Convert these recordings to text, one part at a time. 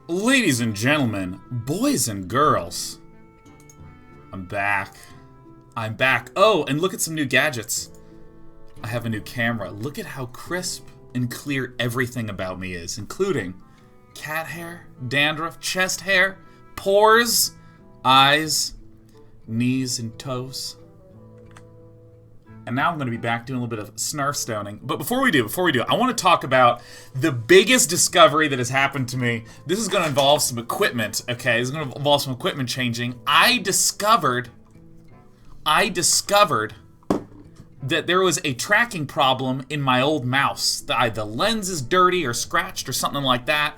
Ladies and gentlemen, boys and girls, I'm back. I'm back. Oh, and look at some new gadgets. I have a new camera. Look at how crisp and clear everything about me is, including cat hair, dandruff, chest hair, pores, eyes, knees and toes. And now I'm going to be back doing a little bit of Hearthstoning. But before we do, I want to talk about the biggest discovery that has happened to me. This is going to involve some equipment, okay? This is going to involve some equipment changing. I discovered that there was a tracking problem in my old mouse. The lens is dirty or scratched or something like that.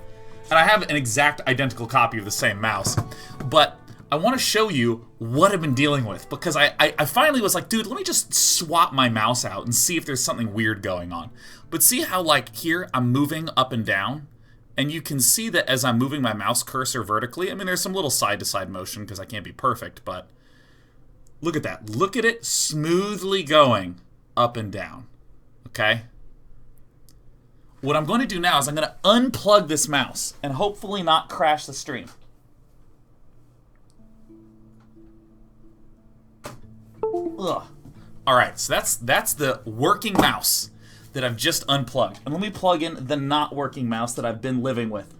And I have an exact identical copy of the same mouse. But I want to show you what I've been dealing with, because I finally was like, dude, let me just swap my mouse out and see if there's something weird going on. But see how, like, here I'm moving up and down, and you can see that as I'm moving my mouse cursor vertically, I mean, there's some little side-to-side motion because I can't be perfect, but look at that. Look at it smoothly going up and down, okay? What I'm going to do now is I'm going to unplug this mouse and hopefully not crash the stream. Ugh. Alright, so that's the working mouse that I've just unplugged. And let me plug in the not working mouse that I've been living with.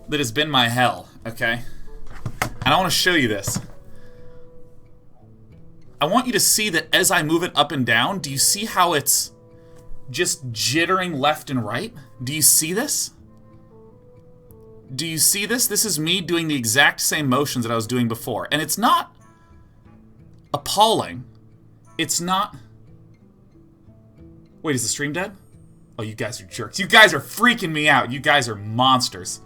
That has been my hell, okay? And I want to show you this. I want you to see that as I move it up and down, do you see how it's just jittering left and right? Do you see this? Do you see this? This is me doing the exact same motions that I was doing before. And it's not appalling. It's not... Wait, is the stream dead? Oh, you guys are jerks. You guys are freaking me out. You guys are monsters.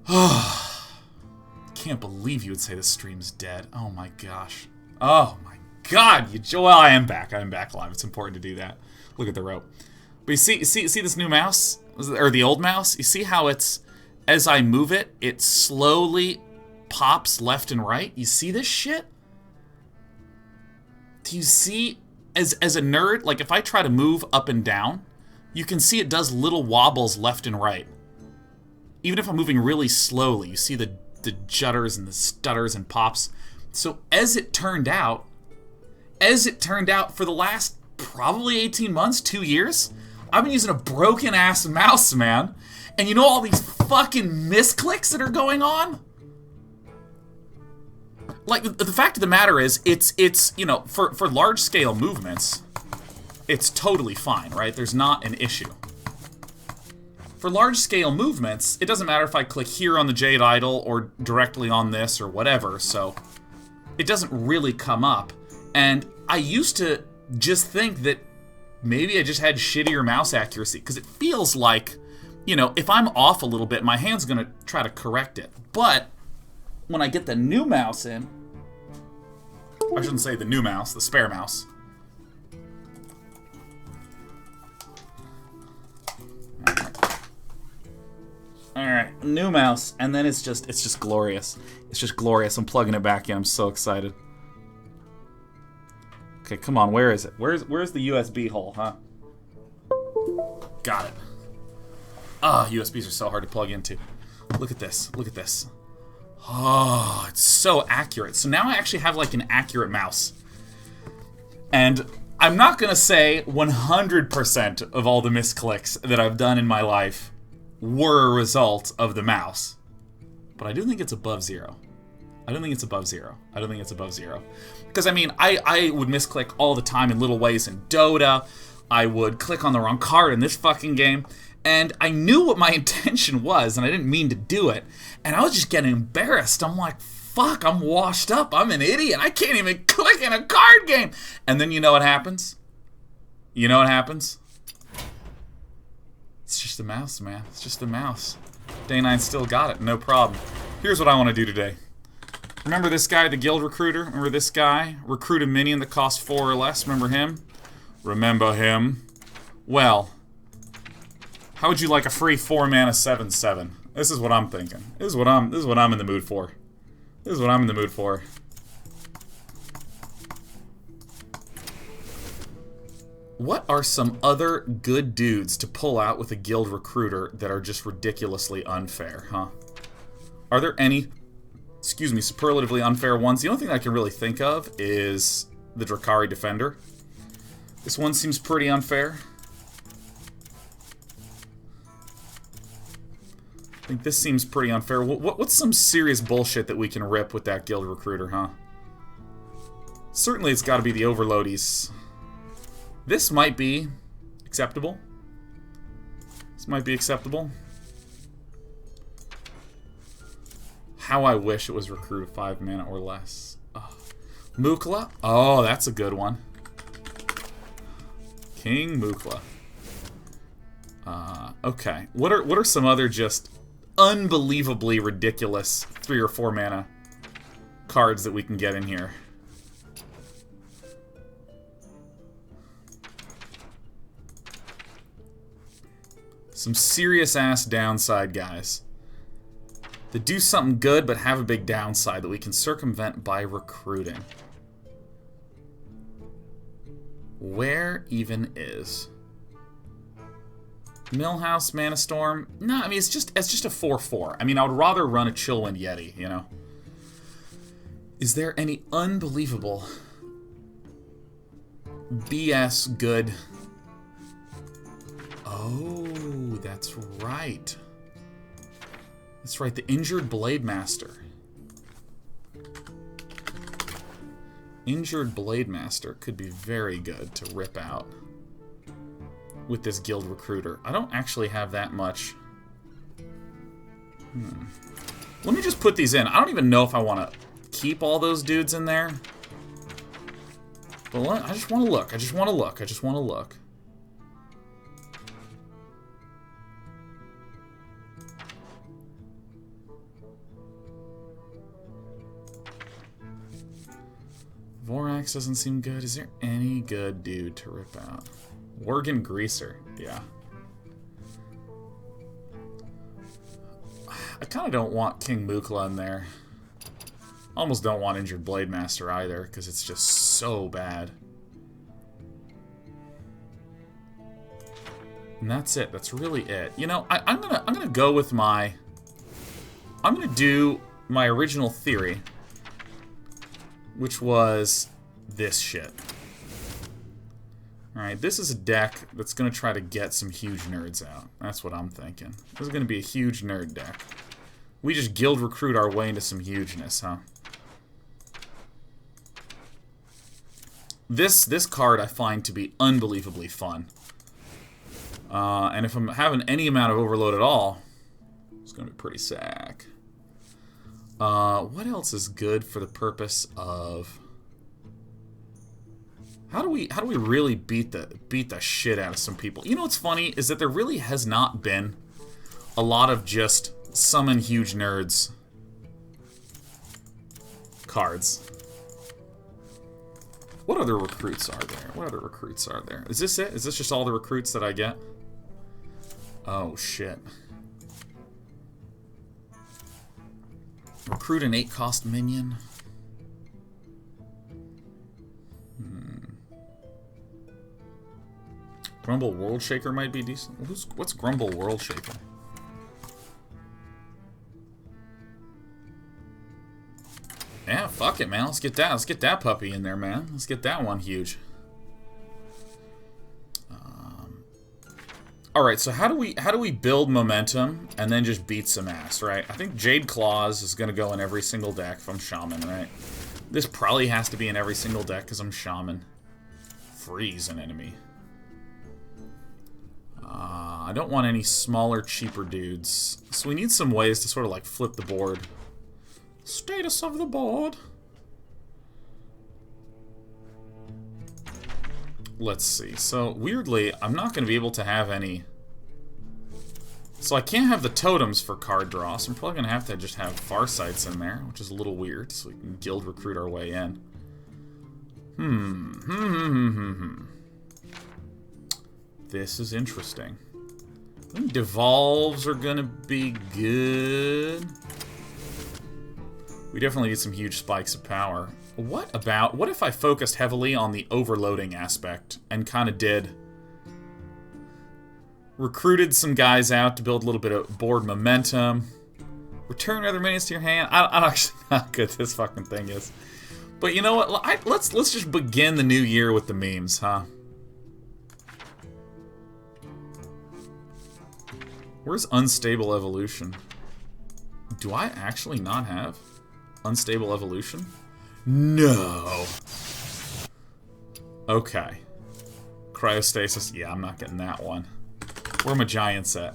Can't believe you would say the stream's dead. Oh my gosh. Oh my god. Well, I am back. I am back live. It's important to do that. Look at the rope. But you see this new mouse? Or the old mouse? You see how it's... As I move it, it slowly pops left and right? You see this shit? Do you see, as a nerd, like if I try to move up and down, you can see it does little wobbles left and right. Even if I'm moving really slowly, you see the judders and the stutters and pops. So as it turned out, for the last probably 18 months, 2 years, I've been using a broken ass mouse, man. And you know all these fucking misclicks that are going on? Like, the fact of the matter is, it's you know, for large-scale movements, it's totally fine, right? There's not an issue. For large-scale movements, it doesn't matter if I click here on the Jade Idol or directly on this or whatever, so it doesn't really come up. And I used to just think that maybe I just had shittier mouse accuracy, because it feels like, you know, if I'm off a little bit, my hand's gonna try to correct it. But when I get the new mouse in, I shouldn't say the new mouse, the spare mouse. Alright, new mouse, and then it's just glorious. It's just glorious. I'm plugging it back in. I'm so excited. Okay, come on, where is it? Where's the USB hole, huh? Got it. Ah, USBs are so hard to plug into. Look at this. Look at this. Oh, it's so accurate. So now I actually have like an accurate mouse. And I'm not going to say 100% of all the misclicks that I've done in my life were a result of the mouse. But I do think it's above zero. I don't think it's above zero. I don't think it's above zero. Because, I mean, I would misclick all the time in little ways in Dota. I would click on the wrong card in this fucking game. And I knew what my intention was, and I didn't mean to do it. And I was just getting embarrassed. I'm like, fuck, I'm washed up. I'm an idiot. I can't even click in a card game. And then you know what happens? You know what happens? It's just the mouse, man. It's just the mouse. Day 9 still got it. No problem. Here's what I want to do today. Remember this guy, the guild recruiter? Remember this guy? Recruit a minion that costs 4 or less. Remember him? Remember him? Well, how would you like a free 4-mana 7/7? This is what I'm thinking. This is what I'm in the mood for. This is what I'm in the mood for. What are some other good dudes to pull out with a guild recruiter that are just ridiculously unfair, huh? Are there any, excuse me, superlatively unfair ones? The only thing I can really think of is the Drakari Defender. This one seems pretty unfair. I think this seems pretty unfair. What's some serious bullshit that we can rip with that guild recruiter, huh? Certainly it's got to be the overloadies. This might be acceptable. This might be acceptable. How I wish it was recruit 5 mana or less. Oh. Mukla? Oh, that's a good one. King Mukla. Okay. What are some other just unbelievably ridiculous 3 or 4 mana cards that we can get in here? Some serious-ass downside guys. That do something good, but have a big downside that we can circumvent by recruiting. Where even is... Millhouse, Mana Storm? No, I mean, it's just a 4/4. I mean, I would rather run a Chillwind Yeti, you know? Is there any unbelievable... BS good... Oh, that's right. That's right, the Injured Blade Master. Injured Blade Master could be very good to rip out with this guild recruiter. I don't actually have that much. Let me just put these in. I don't even know if I want to keep all those dudes in there. But I just want to look. I just want to look. I just want to look. Vorax doesn't seem good. Is there any good dude to rip out? Worgen Greaser. Yeah. I kind of don't want King Mukla in there. Almost don't want Injured Blade Master either, because it's just so bad. And that's it. That's really it. You know, I'm gonna go with my... I'm gonna do my original theory, which was this shit. Alright, this is a deck that's going to try to get some huge nerds out. That's what I'm thinking. This is going to be a huge nerd deck. We just guild recruit our way into some hugeness, huh? This card I find to be unbelievably fun. And if I'm having any amount of overload at all, it's going to be pretty sack. What else is good for the purpose of... How do we really beat the shit out of some people? You know what's funny is that there really has not been a lot of just summon huge nerds cards. What other recruits are there? What other recruits are there? Is this it? Is this just all the recruits that I get? Oh shit. Recruit an 8-cost minion. Grumble World Shaker might be decent. What's Grumble World Shaker? Yeah, fuck it, man. Let's get that. Let's get that puppy in there, man. Let's get that one huge. All right. So how do we build momentum and then just beat some ass, right? I think Jade Claws is gonna go in every single deck if I'm Shaman, right? This probably has to be in every single deck because I'm Shaman. Freeze an enemy. I don't want any smaller, cheaper dudes. So we need some ways to sort of like flip the board. Status of the board. Let's see. So weirdly, I'm not going to be able to have any... So I can't have the totems for card draw, so I'm probably going to have just have Farsights in there, which is a little weird, so we can guild recruit our way in. This is interesting. I think Devolves are gonna be good. We definitely need some huge spikes of power. What if I focused heavily on the overloading aspect and kind of recruited some guys out to build a little bit of board momentum, return other minions to your hand. I don't actually know how good this fucking thing is. But you know what? Let's just begin the new year with the memes, huh? Where's Unstable Evolution? Do I actually not have Unstable Evolution? No. Okay. Cryostasis. Yeah, I'm not getting that one. Where are my giants at?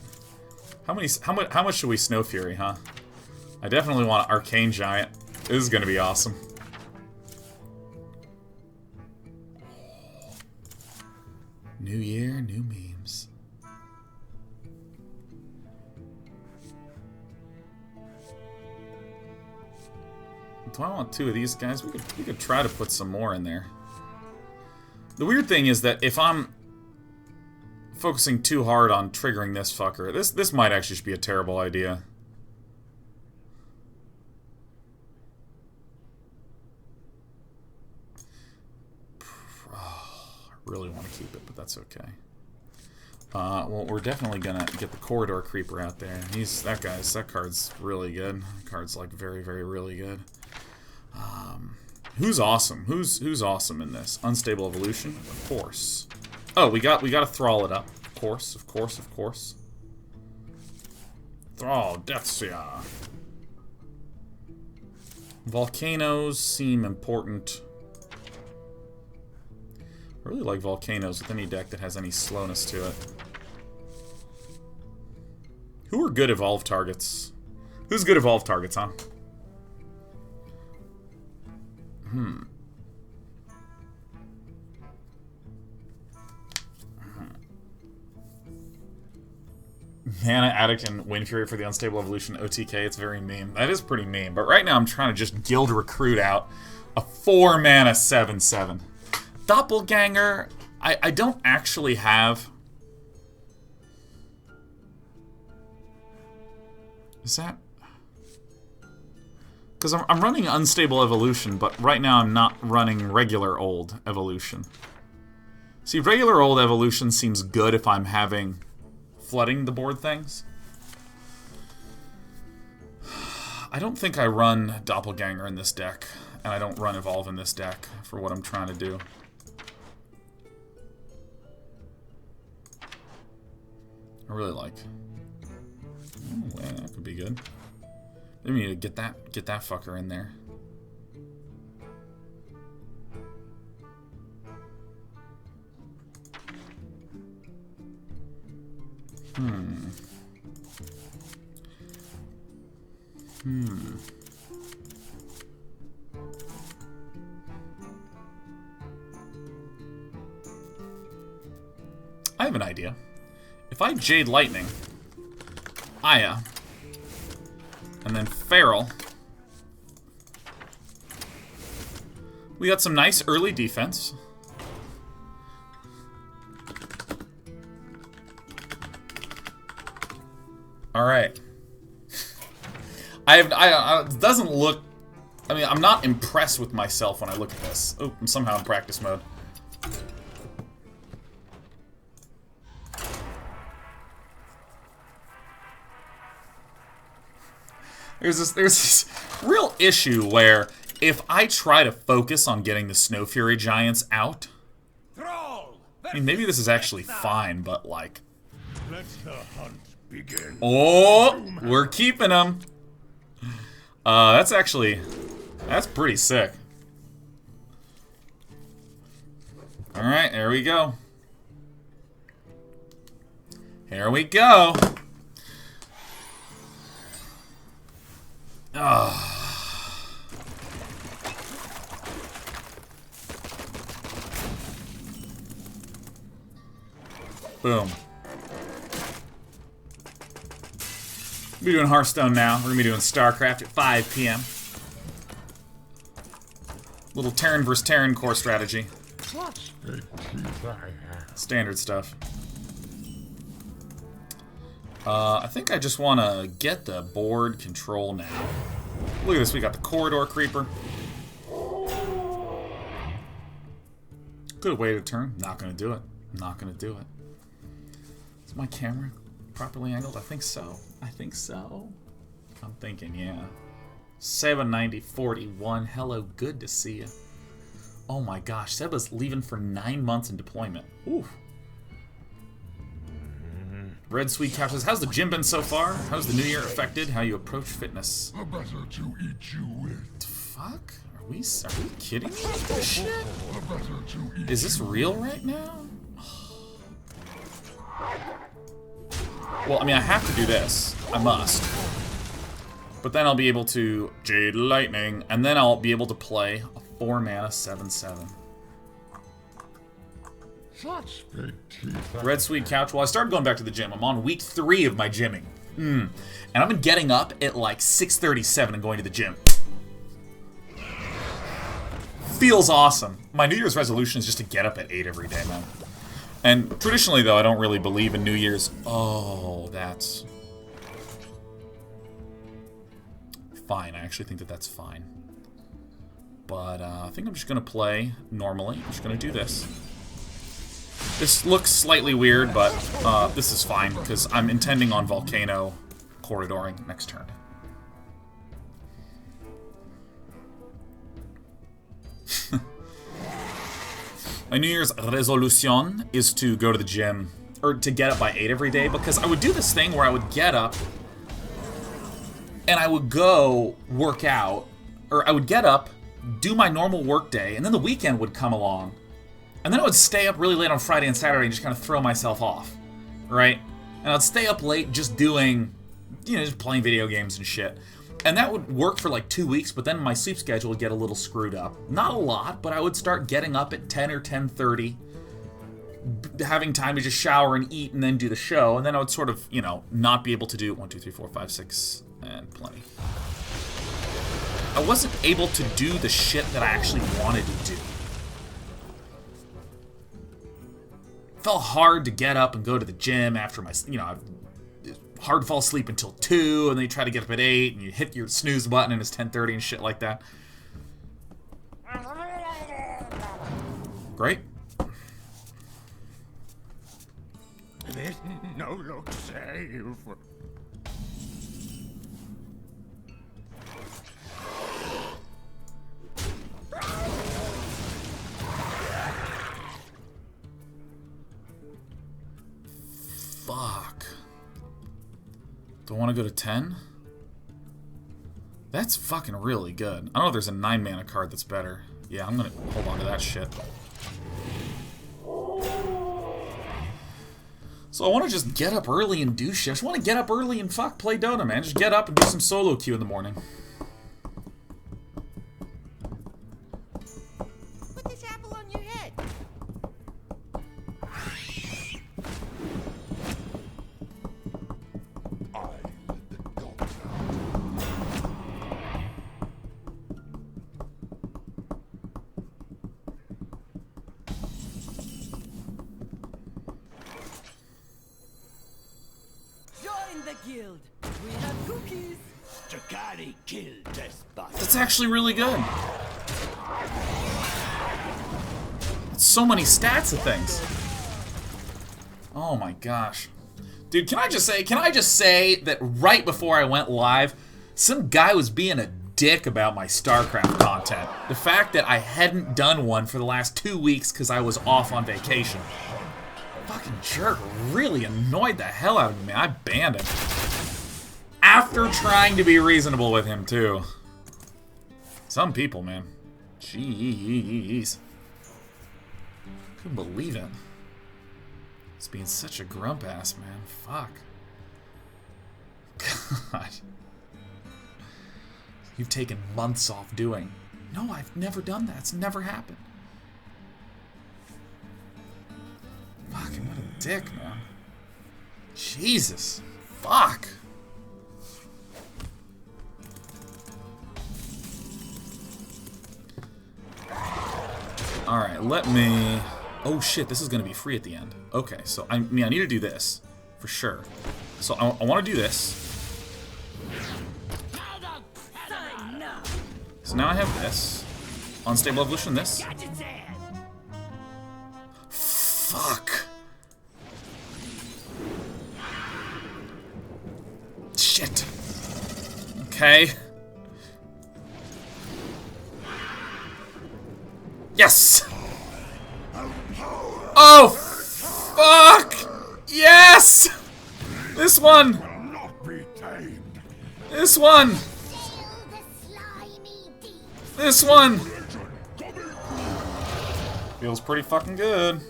How much should we Snow Fury, huh? I definitely want an Arcane Giant. This is gonna be awesome. New year, new memes. Do I want 2 of these guys? We could try to put some more in there. The weird thing is that if I'm focusing too hard on triggering this fucker, this might actually just be a terrible idea. I really want to keep it, but that's okay. Well, we're definitely gonna get the Corridor Creeper out there. That card's really good. That card's like very, very, really good. Who's awesome? Who's awesome in this? Unstable Evolution, of course. Oh, we gotta thrall it up. Of course, of course, of course. Thrall, Deathsia. Volcanoes seem important. I really like volcanoes with any deck that has any slowness to it. Who are good evolve targets? Who's good evolve targets, huh? Mana Addict and Wind Fury for the Unstable Evolution OTK, it's very meme. That is pretty meme, but right now I'm trying to just guild recruit out a 4-mana 7/7. Doppelganger, I don't actually have... Is that... Because I'm running Unstable Evolution, but right now I'm not running regular old Evolution. See, regular old Evolution seems good if I'm having... flooding the board things. I don't think I run Doppelganger in this deck, and I don't run Evolve in this deck for what I'm trying to do. I really like. Oh, yeah, that could be good. Maybe we need to get that fucker in there. I have an idea. If I Jade Lightning, Aya, and then Feral, we got some nice early defense. Alright. It doesn't look... I mean, I'm not impressed with myself when I look at this. Oh, I'm somehow in practice mode. There's this real issue where if I try to focus on getting the Snow Fury Giants out... I mean, maybe this is actually fine, but like... Let the hunt begin. Oh, we're keeping them. That's pretty sick. Alright, there we go. Here we go. Boom. We'll be doing Hearthstone now. We're going to be doing StarCraft at 5 p.m. Little Terran vs. Terran core strategy. Standard stuff. I think I just want to get the board control now. Look at this, we got the Corridor Creeper. Could have waited a turn. Not gonna do it. Not gonna do it. Is my camera properly angled? I think so. I think so. I'm thinking, yeah. 790-41. Hello, good to see you. Oh my gosh, Seba's leaving for 9 months in deployment. Ooh. Red Sweet Couch says, how's the gym been so far? How's the new year affected how you approach fitness? A better to eat you with. Fuck? Are we kidding me with this shit? A better to eat. Is this real right now? Well, I mean, I have to do this. I must. But then I'll be able to Jade Lightning, and then I'll be able to play a 4-mana 7/7. Such big teeth. Red Sweet Couch. Well, I started going back to the gym. I'm on week 3 of my gymming. And I've been getting up at like 6:37 and going to the gym. Feels awesome. My New Year's resolution is just to get up at 8 every day, man. And traditionally, though, I don't really believe in New Year's. Oh, that's fine. I actually think that that's fine. But I think I'm just going to play normally. I'm just going to do this. This looks slightly weird, but this is fine, because I'm intending on Volcano corridoring next turn. My New Year's resolution is to go to the gym, or to get up by 8 every day, because I would do this thing where I would get up, and I would go work out, or I would get up, do my normal work day, and then the weekend would come along, and then I would stay up really late on Friday and Saturday and just kind of throw myself off, right? And I'd stay up late just doing, you know, just playing video games and shit. And that would work for like 2 weeks, but then my sleep schedule would get a little screwed up. Not a lot, but I would start getting up at 10 or 10:30, having time to just shower and eat and then do the show, and then I would sort of, you know, not be able to do 1, 2, 3, 4, 5, 6, and plenty. I wasn't able to do the shit that I actually wanted to do. It felt hard to get up and go to the gym after my, you know, hard to fall asleep until 2, and then you try to get up at 8, and you hit your snooze button, and it's 10:30 and shit like that. Great. There's no look save. Fuck. Do I want to go to 10? That's fucking really good. I don't know if there's a 9-mana card that's better. Yeah, I'm gonna hold on to that shit. So I want to just get up early and do shit. I just want to get up early and fuck play Dota, man. Just get up and do some solo queue in the morning. Put this apple on your head. Join the guild. We have cookies. Takari killed Despot. That's actually really good. So many stats of things. Oh my gosh. Dude, can I just say that right before I went live, some guy was being a dick about my StarCraft content. The fact that I hadn't done one for the last 2 weeks because I was off on vacation. Fucking jerk really annoyed the hell out of me, man. I banned him. After trying to be reasonable with him, too. Some people, man. Jeez. Couldn't believe it. He's being such a grump ass, man. Fuck. God. You've taken months off doing. No, I've never done that. It's never happened. Fucking what a dick, man. Jesus. Fuck. Alright, let me... Oh shit, this is going to be free at the end. Okay, so I mean, I need to do this. For sure. So I want to do this. So now I have this. Unstable Evolution, this. Fuck. Shit. Okay. Yes! Oh, fuck! Yes! This one! This one! This one! Feels pretty fucking good.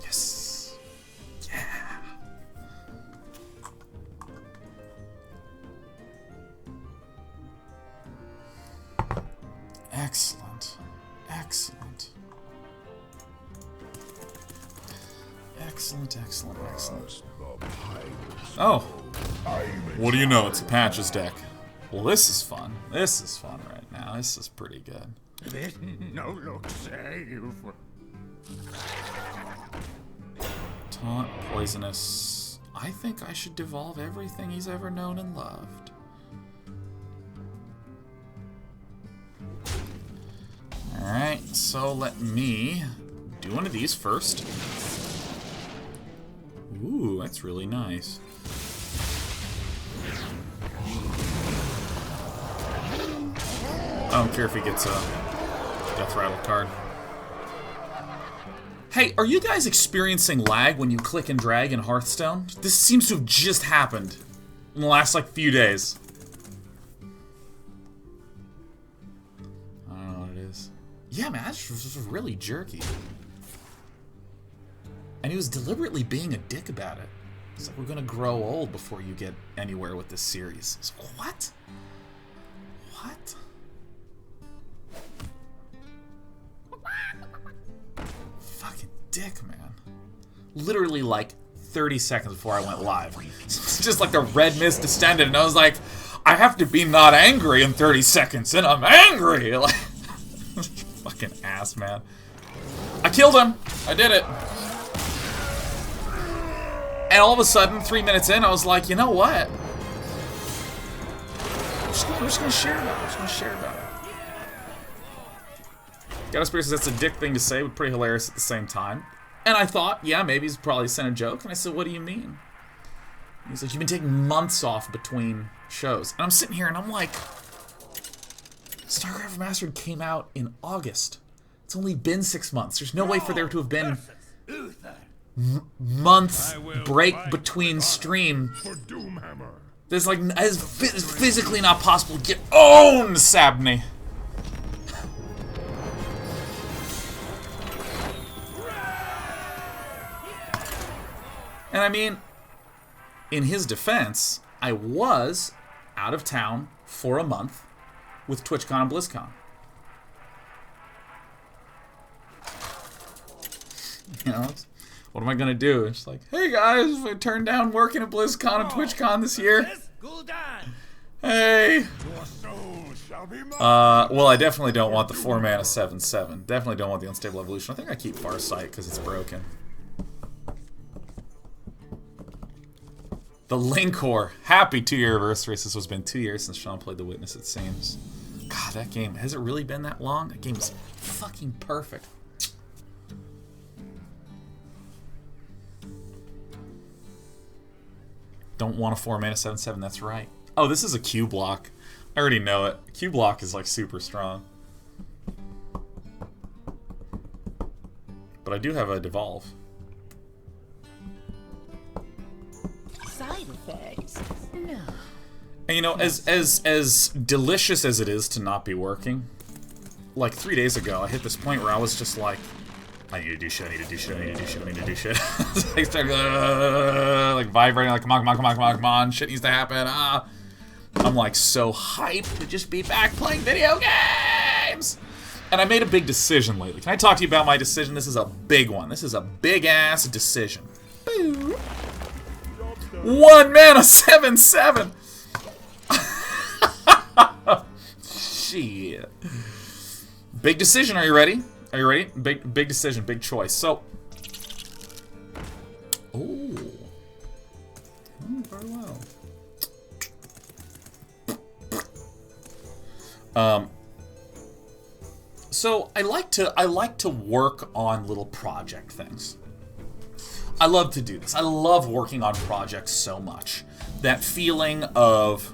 Yes. Yeah. Excellent. Excellent. Excellent, excellent, excellent. Oh. What do you know? It's a Patches deck. Well, this is fun. This is fun right now. This is pretty good. No look save. Taunt, poisonous. I think I should devolve everything he's ever known and loved. Alright, so let me do one of these first. Ooh, that's really nice. I don't care if he gets a Death Rattle card. Hey, are you guys experiencing lag when you click and drag in Hearthstone? This seems to have just happened in the last, like, few days. I don't know what it is. Yeah, man, that's just really jerky. And he was deliberately being a dick about it. It's like, we're gonna grow old before you get anywhere with this series. It's like, what? What? Fucking dick, man. Literally, like, 30 seconds before I went live. It's just like the red mist descended, and I was like, I have to be not angry in 30 seconds, and I'm angry! Like, fucking ass, man. I killed him! I did it! And all of a sudden, 3 minutes in, I was like, you know what? We're just gonna share about it. We're just gonna share about it. Gotta Spirit says that's a dick thing to say, but pretty hilarious at the same time. And I thought, yeah, maybe he's probably sent a joke. And I said, what do you mean? And he's like, you've been taking months off between shows. And I'm sitting here and I'm like, StarCraft Remastered came out in August. It's only been 6 months. There's no way for there to have been months break between stream. There's like, it's physically not possible to get owned, Sabney. And I mean, in his defense, I was out of town for a month with TwitchCon and BlizzCon. You know, what am I gonna do? It's like, hey guys, if I turn down working at BlizzCon and TwitchCon this year. Hey. Well, I definitely don't want the 4-mana 7/7. Definitely don't want the Unstable Evolution. I think I keep Farsight because it's broken. The Linkor. Happy 2-year anniversary. This has been 2 years since Sean played The Witness, it seems. God, that game, has it really been that long? That game is fucking perfect. Don't want a 4-mana 7/7, that's right. Oh, this is a Q block. I already know it. Q block is like super strong. But I do have a Devolve. Side effects? No. And you know, as delicious as it is to not be working, like 3 days ago, I hit this point where I was just like, I need to do shit, I need to do shit, I need to do shit, I need to do shit. I started like vibrating, like come on, come on, come on, come on, come on, shit needs to happen. I'm like so hyped to just be back playing video games. And I made a big decision lately. Can I talk to you about my decision? This is a big one. This is a big ass decision. Boo. 1 mana 7/7. Shit. Big decision. Are you ready? Are you ready? Big decision. Big choice. So. Oh. Very well. So I like to work on little project things. I love to do this. I love working on projects so much. That feeling of,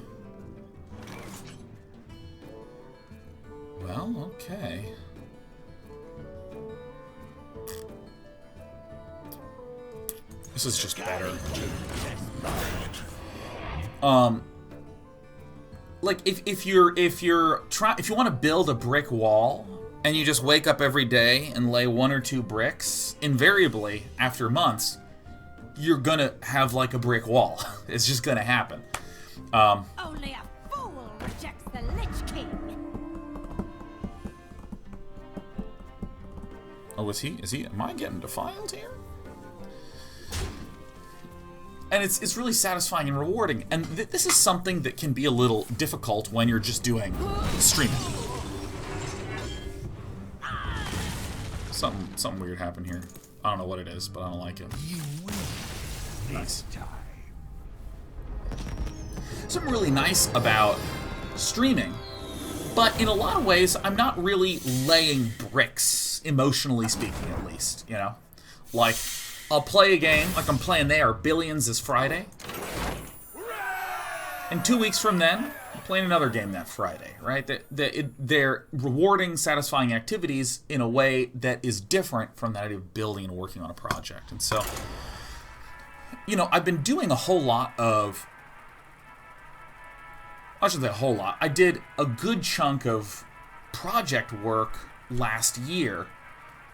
well, okay. This is just better. Like if you want to build a brick wall and you just wake up every day and lay 1 or 2 bricks, invariably after months, you're gonna have like a brick wall. It's just gonna happen. Only a fool rejects the Lich King. Oh, is he? Am I getting defiled here? And it's really satisfying and rewarding. And this is something that can be a little difficult when you're just doing streaming. Something weird happened here. I don't know what it is, but I don't like it. Nice. Something really nice about streaming, but in a lot of ways, I'm not really laying bricks, emotionally speaking, at least. You know, like, I'll play a game, like I'm playing there, Billions this Friday. And 2 weeks from then, I'm playing another game that Friday, right? They're rewarding, satisfying activities in a way that is different from that idea of building and working on a project. And so, you know, I've been doing a whole lot of... I shouldn't say a whole lot. I did a good chunk of project work last year,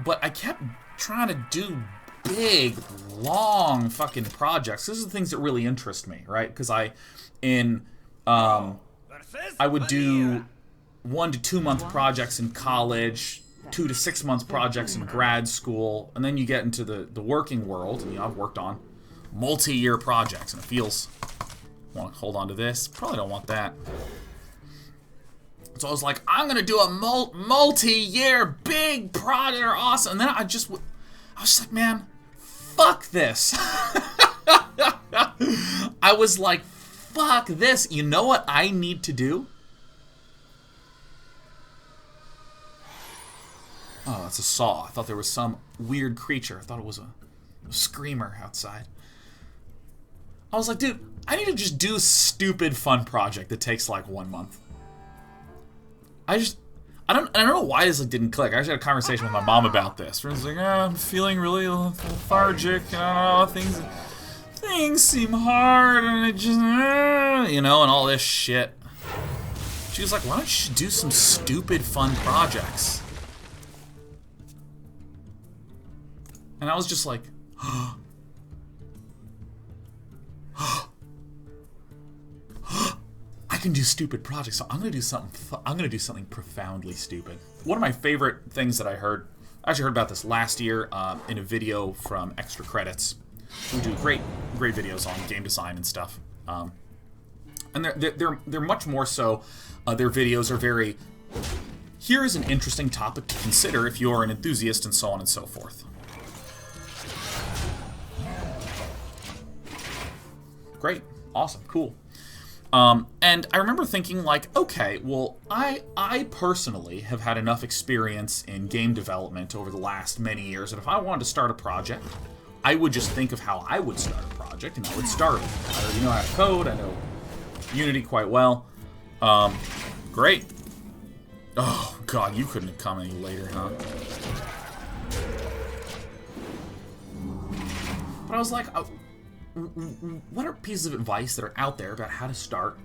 but I kept trying to do big, long fucking projects. These are the things that really interest me, right? Because I would do 1 to 2 month projects in college, 2 to 6 month projects in grad school, and then you get into the working world. You know, I've worked on multi-year projects, and it feels... Want to hold on to this? Probably don't want that. So I was like, I'm gonna do a multi-year big project, they're awesome. And then I was just like, man, fuck this. I was like, fuck this. You know what I need to do? Oh, that's a saw. I thought there was some weird creature. I thought it was a screamer outside. I was like, dude, I need to just do a stupid fun project that takes like 1 month. I don't know why this like didn't click. I actually had a conversation with my mom about this. Where I was like, I'm feeling really lethargic. I don't know, things seem hard, and it just, you know, and all this shit. She was like, why don't you just do some stupid fun projects? And I was just like, I can do stupid projects, so I'm gonna do something. I'm gonna do something profoundly stupid. One of my favorite things that I actually heard about this last year in a video from Extra Credits, who do great videos on game design and stuff. And they're much more so. Their videos are very. Here is an interesting topic to consider if you are an enthusiast, and so on and so forth. Great, awesome, cool. And I remember thinking, like, okay, well, I personally have had enough experience in game development over the last many years that if I wanted to start a project, I would just think of how I would start a project, and I would start it. I already know how to code, I know Unity quite well. Great. Oh, God, you couldn't have come any later, huh? But I was like... what are pieces of advice that are out there about how to start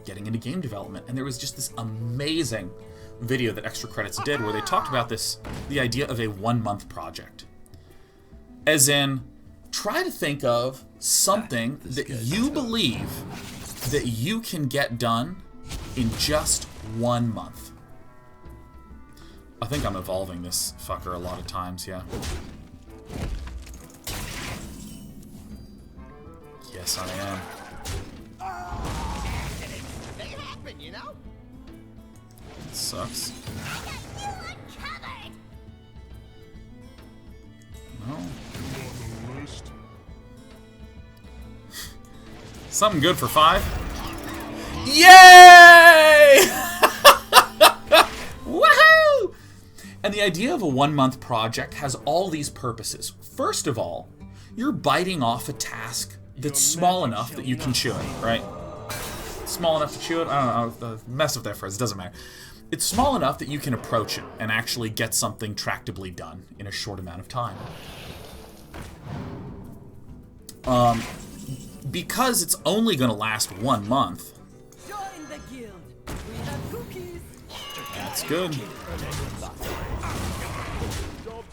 getting into game development? And there was just this amazing video that Extra Credits did where they talked about the idea of a 1 month project. As in, try to think of something that you believe that you can get done in just 1 month. I think I'm evolving this fucker a lot of times, yeah. Yes, I am. They happen, you know? It sucks. No. Something good for 5. Yay! Woohoo! And the idea of a 1-month project has all these purposes. First of all, you're biting off a task that's small enough that you can chew it, right? Small enough to chew it? I don't know, mess with that phrase, it doesn't matter. It's small enough that you can approach it and actually get something tractably done in a short amount of time. Because it's only going to last 1 month. Join the guild. We have cookies. That's good.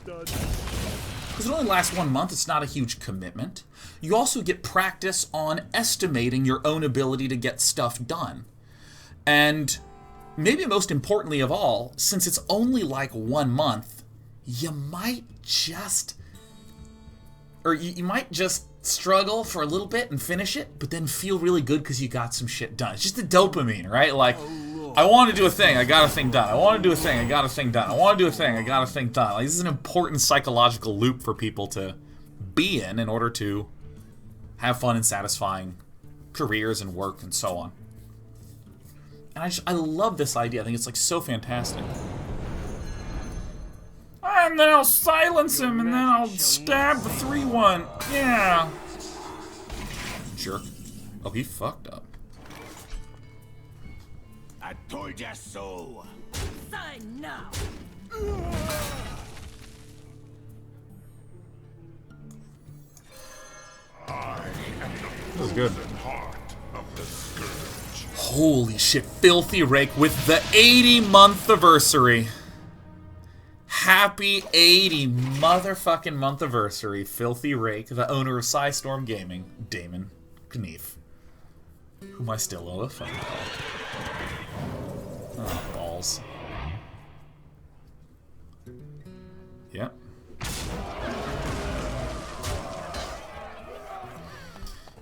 Because it only lasts 1 month, it's not a huge commitment. You also get practice on estimating your own ability to get stuff done. And maybe most importantly of all, since it's only like 1 month, you might just... Or you might just struggle for a little bit and finish it, but then feel really good because you got some shit done. It's just the dopamine, right? Like, I want to do a thing, I got a thing done. I want to do a thing, I got a thing done. I want to do a thing, I got a thing done. Like, this is an important psychological loop for people to be in order to have fun and satisfying careers and work and so on. And I love this idea. I think it's like so fantastic. And then I'll silence him, and then I'll stab the 3-1. Yeah. Jerk. Oh, he fucked up. I told ya so. Sign now. That was good. Heart of the scourge. Holy shit, Filthy Rake with the 80-month anniversary. Happy 80 motherfucking month anniversary, Filthy Rake, the owner of Psystorm Gaming, Damon Knief, whom I still owe a phone call. Oh, balls. Yep.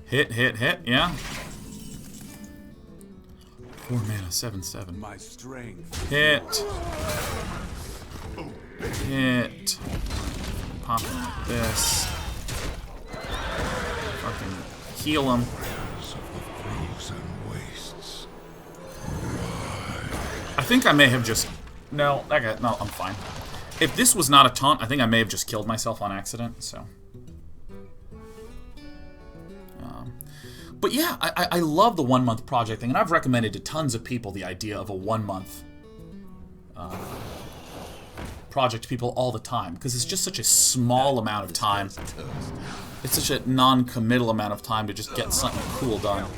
Hit, yeah. 4 mana, 7/7. My strength. Hit. Hit. Pop this. Fucking heal him. I think I may have just... No, that guy... No, I'm fine. If this was not a taunt, I think I may have just killed myself on accident, so... But yeah, I love the 1 month project thing, and I've recommended to tons of people the idea of a 1 month project to people all the time, because it's just such a small amount of time. It's such a non-committal amount of time to just get something cool done.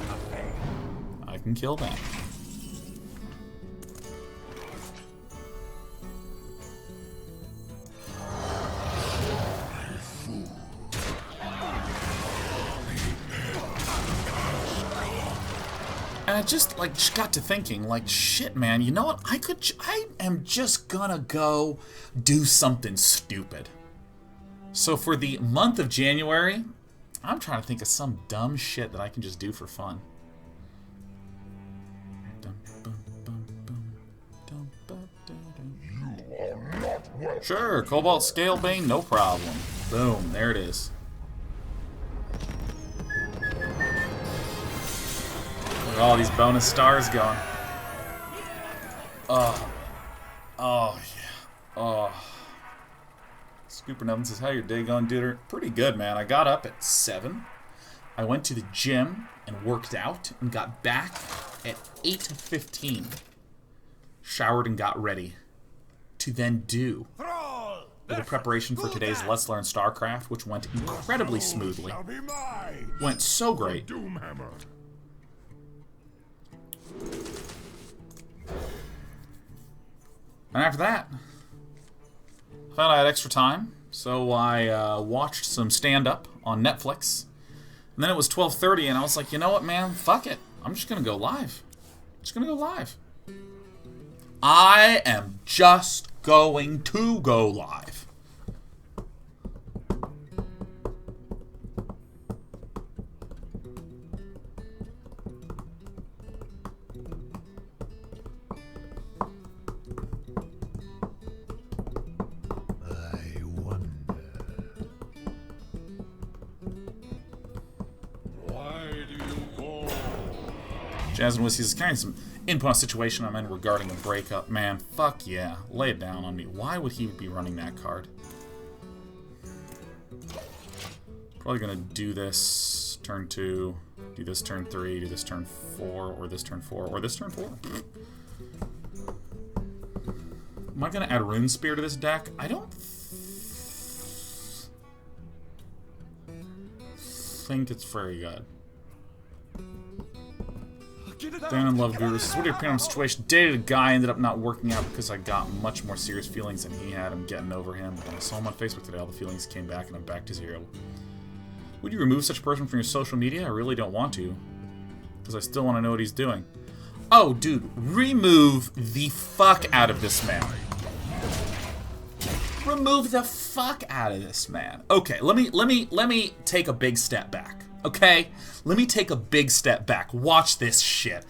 I can kill that. And I just got to thinking, like, shit, man, you know what? I am just gonna go do something stupid. So for the month of January, I'm trying to think of some dumb shit that I can just do for fun. Sure, Cobalt Scalebane, no problem. Boom, there it is. Look at all these bonus stars going. Oh, yeah. Oh. Scooper Nevin says, how your day going, dude? Pretty good, man. I got up at 7. I went to the gym and worked out and got back at 8:15. Showered and got ready to then do the preparation for today's Let's Learn StarCraft, which went incredibly smoothly. Went so great. Doomhammer. And after that, I found I had extra time, so I watched some stand-up on Netflix. And then it was 12:30, and I was like, you know what, man? Fuck it. I'm just gonna go live. Just gonna go live. I am just going to go live. Jasmine Whiskey is carrying some Input on a situation I'm in regarding a breakup. Man, fuck yeah. Lay it down on me. Why would he be running that card? Probably gonna do this turn 2, do this turn 3, do this turn 4, or this turn 4, or this turn 4. Am I gonna add Rune Spear to this deck? I don't think it's very good. Dan and Love Guru says, what do you opinion on the situation? Dated a guy, ended up not working out because I got much more serious feelings than he had. I'm getting over him. When I saw him on Facebook today, all the feelings came back and I'm back to 0. Would you remove such a person from your social media? I really don't want to, because I still want to know what he's doing. Oh, dude, remove the fuck out of this man. Remove the fuck out of this man. Okay, let me take a big step back. Okay? Let me take a big step back. Watch this shit.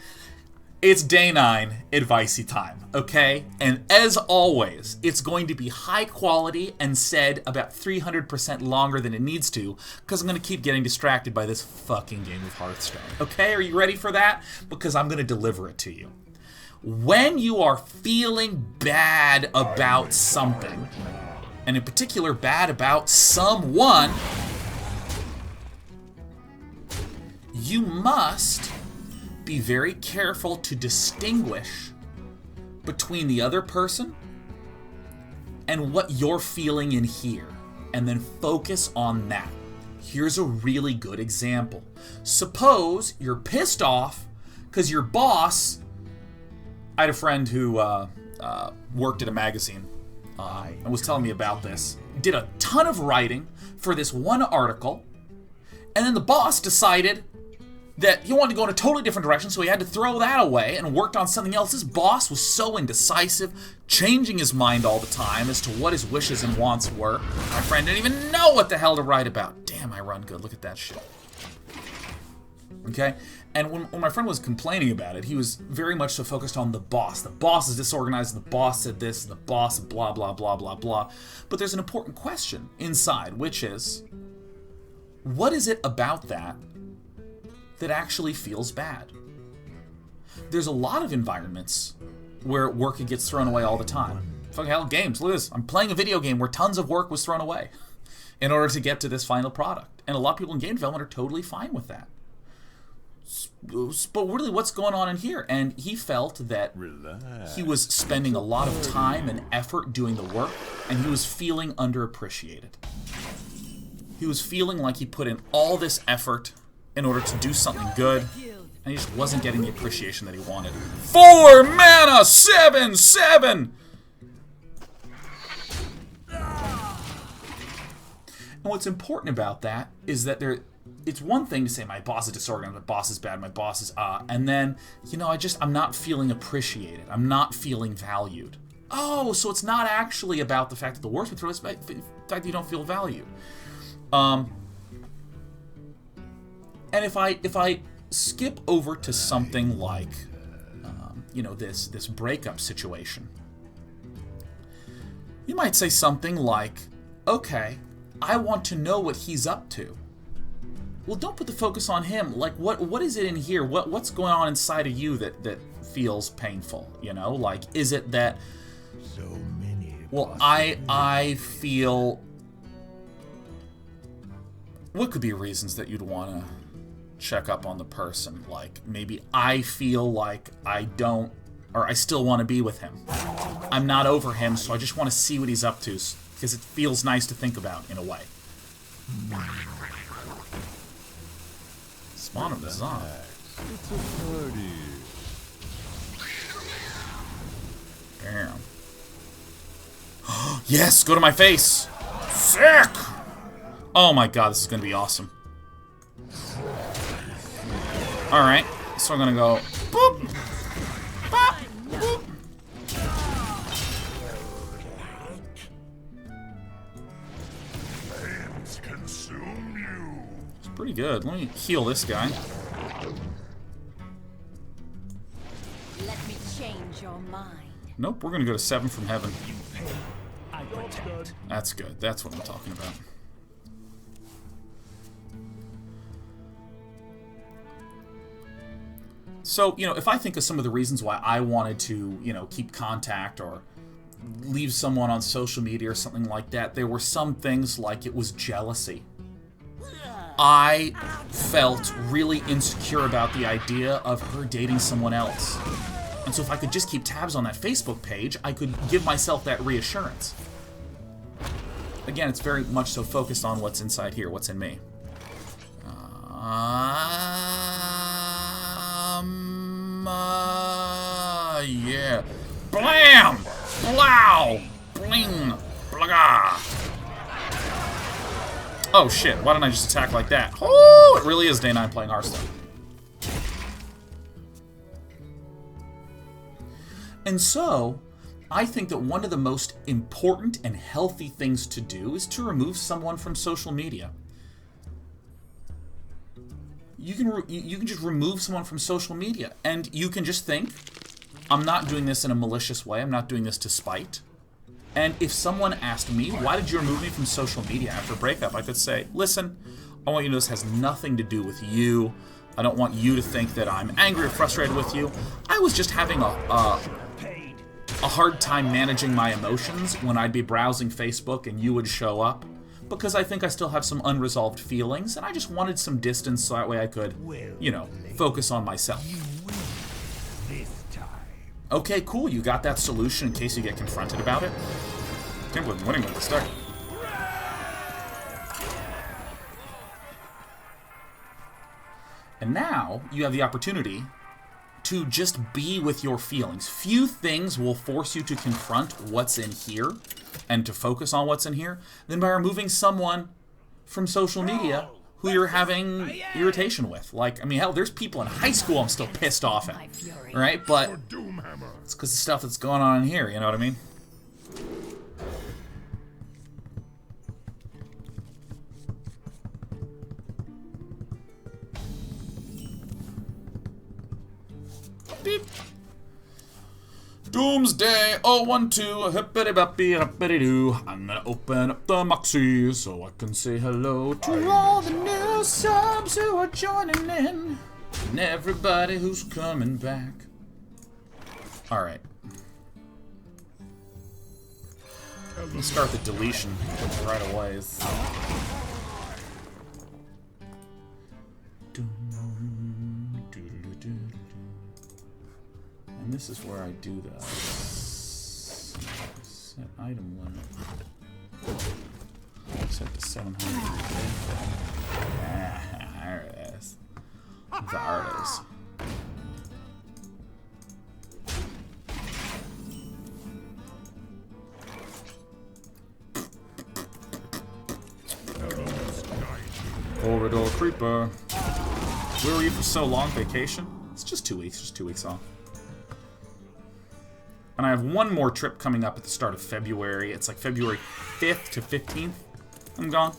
It's day 9, advicey time, okay? And as always, it's going to be high quality and said about 300% longer than it needs to, because I'm going to keep getting distracted by this fucking game of Hearthstone. Okay, are you ready for that? Because I'm going to deliver it to you. When you are feeling bad about something, and in particular bad about someone, you must be very careful to distinguish between the other person and what you're feeling in here, and then focus on that. Here's a really good example. Suppose you're pissed off because your boss... I had a friend who worked at a magazine and was telling me about this. Did a ton of writing for this one article, and then the boss decided that he wanted to go in a totally different direction, so he had to throw that away and worked on something else. His boss was so indecisive, changing his mind all the time as to what his wishes and wants were. My friend didn't even know what the hell to write about. Damn, I run good. Look at that shit. Okay? And when my friend was complaining about it, he was very much so focused on the boss. The boss is disorganized, the boss said this, the boss blah, blah, blah, blah, blah. But there's an important question inside, which is, what is it about that actually feels bad? There's a lot of environments where work gets thrown away all the time. Fucking hell, games. Look at this. I'm playing a video game where tons of work was thrown away in order to get to this final product. And a lot of people in game development are totally fine with that. But really, what's going on in here? And he felt that he was spending a lot of time and effort doing the work, and he was feeling underappreciated. He was feeling like he put in all this effort in order to do something good, and he just wasn't getting the appreciation that he wanted. 4 mana, 7/7! And what's important about that is that it's one thing to say, my boss is disorganized, my boss is bad, my boss is, and then, you know, I'm not feeling appreciated. I'm not feeling valued. Oh, so it's not actually about the fact that the work's been thrown, it's about the fact that you don't feel valued. And if I skip over to something like, you know, this breakup situation, you might say something like, okay, I want to know what he's up to. Well, don't put the focus on him. Like, what is it in here? What's going on inside of you that feels painful? You know, like, is it that? So many. Well, I feel. What could be reasons that you'd want to check up on the person? Like, maybe I feel like I still want to be with him. I'm not over him, so I just want to see what he's up to, because it feels nice to think about in a way. Spawn of the Zon. It's a party. Damn. Yes, go to my face. Sick. Oh my god, this is gonna be awesome. Alright, so I'm gonna go boop, bop, boop. Flames consume you. It's pretty good. Let me heal this guy. Let me change your mind. Nope, we're gonna go to 7 from heaven. I protect. That's good. That's what I'm talking about. So, you know, if I think of some of the reasons why I wanted to, you know, keep contact or leave someone on social media or something like that, there were some things like it was jealousy. I felt really insecure about the idea of her dating someone else. And so if I could just keep tabs on that Facebook page, I could give myself that reassurance. Again, it's very much so focused on what's inside here, what's in me. Yeah. Blam! Blow! Bling! Blaga! Oh shit, why didn't I just attack like that? Oh, it really is day 9 playing Hearthstone. And so, I think that one of the most important and healthy things to do is to remove someone from social media. You can just remove someone from social media, and you can just think, I'm not doing this in a malicious way, I'm not doing this to spite. And if someone asked me, why did you remove me from social media after a breakup, I could say, listen, I want you to know this has nothing to do with you. I don't want you to think that I'm angry or frustrated with you. I was just having a hard time managing my emotions when I'd be browsing Facebook and you would show up, because I think I still have some unresolved feelings, and I just wanted some distance so that way I could, you know, focus on myself. Okay, cool, you got that solution in case you get confronted about it. Can't believe I'm winning with the start. And now, you have the opportunity to just be with your feelings. Few things will force you to confront what's in here and to focus on what's in here than by removing someone from social media who you're having irritation with. Like, I mean, hell, there's people in high school I'm still pissed off at, right? But it's because of stuff that's going on in here, you know what I mean? Beep. Doomsday 012, hippity-boppy, hippity-doo. I'm gonna open up the Moxie so I can say hello to all the new subs who are joining in, and everybody who's coming back. Alright. Let's start the deletion right away. And this is where I do the set item limit. Set to 700. There it is. There it is. Corridor Creeper. Where were you for so long? Vacation? It's just 2 weeks. Just 2 weeks off. And I have one more trip coming up at the start of February. It's like February 5th to 15th. I'm gone.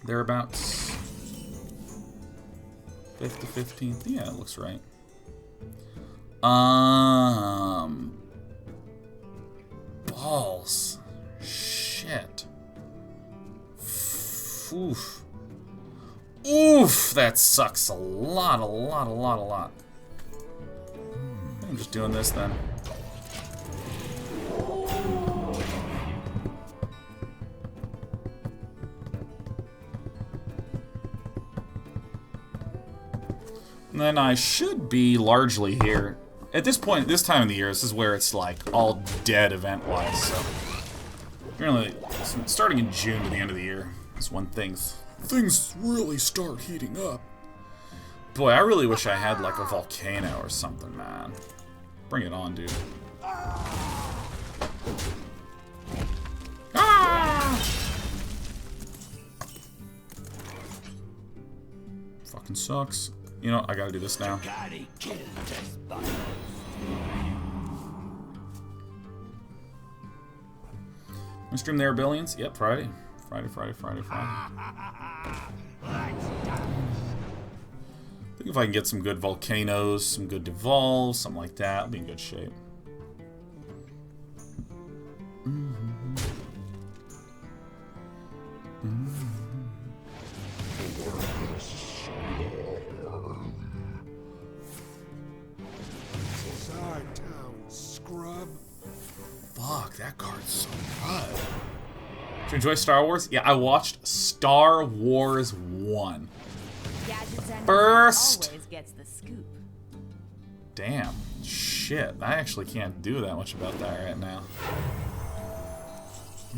Thereabouts. 5th to 15th. Yeah, it looks right. Balls. Shit. Oof. Oof, that sucks a lot. I'm just doing this then. And then I should be largely here. At this point, this time of the year, this is where it's like all dead event-wise, so. Really, starting in June to the end of the year is when things really start heating up. Boy, I really wish I had like a volcano or something, man. Bring it on, dude. Ah! Fucking sucks. You know, I gotta do this now. I stream there billions? Yep, Friday. Friday. I think if I can get some good volcanoes, some good devolves, something like that, I'll be in good shape. Do you enjoy Star Wars? Yeah, I watched Star Wars 1. First. Always gets the scoop. Damn. Shit. I actually can't do that much about that right now.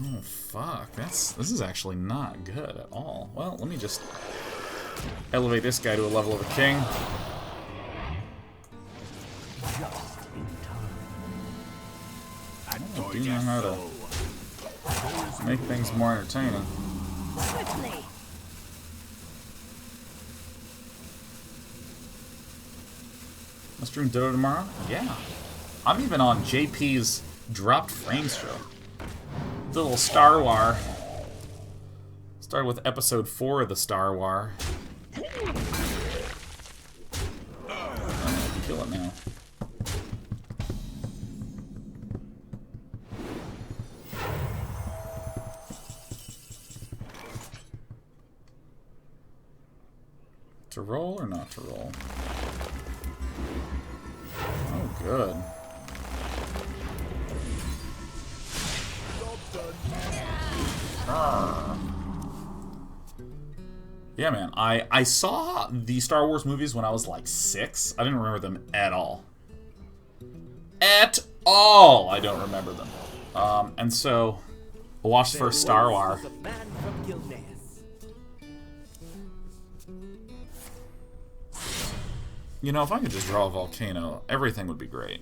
Oh, fuck. This is actually not good at all. Well, let me just elevate this guy to a level of a king. I do know how to make things more entertaining. Swiftly. I'll stream Ditto tomorrow? Yeah. I'm even on JP's dropped frame show. The little Star War. Started with episode 4 of the Star War. I can kill it now. To roll or not to roll? Oh, good. Yeah, man. I saw the Star Wars movies when I was like 6. I didn't remember them at all. At all! I don't remember them. And so, I watched the first Star Wars. You know, if I could just draw a volcano, everything would be great.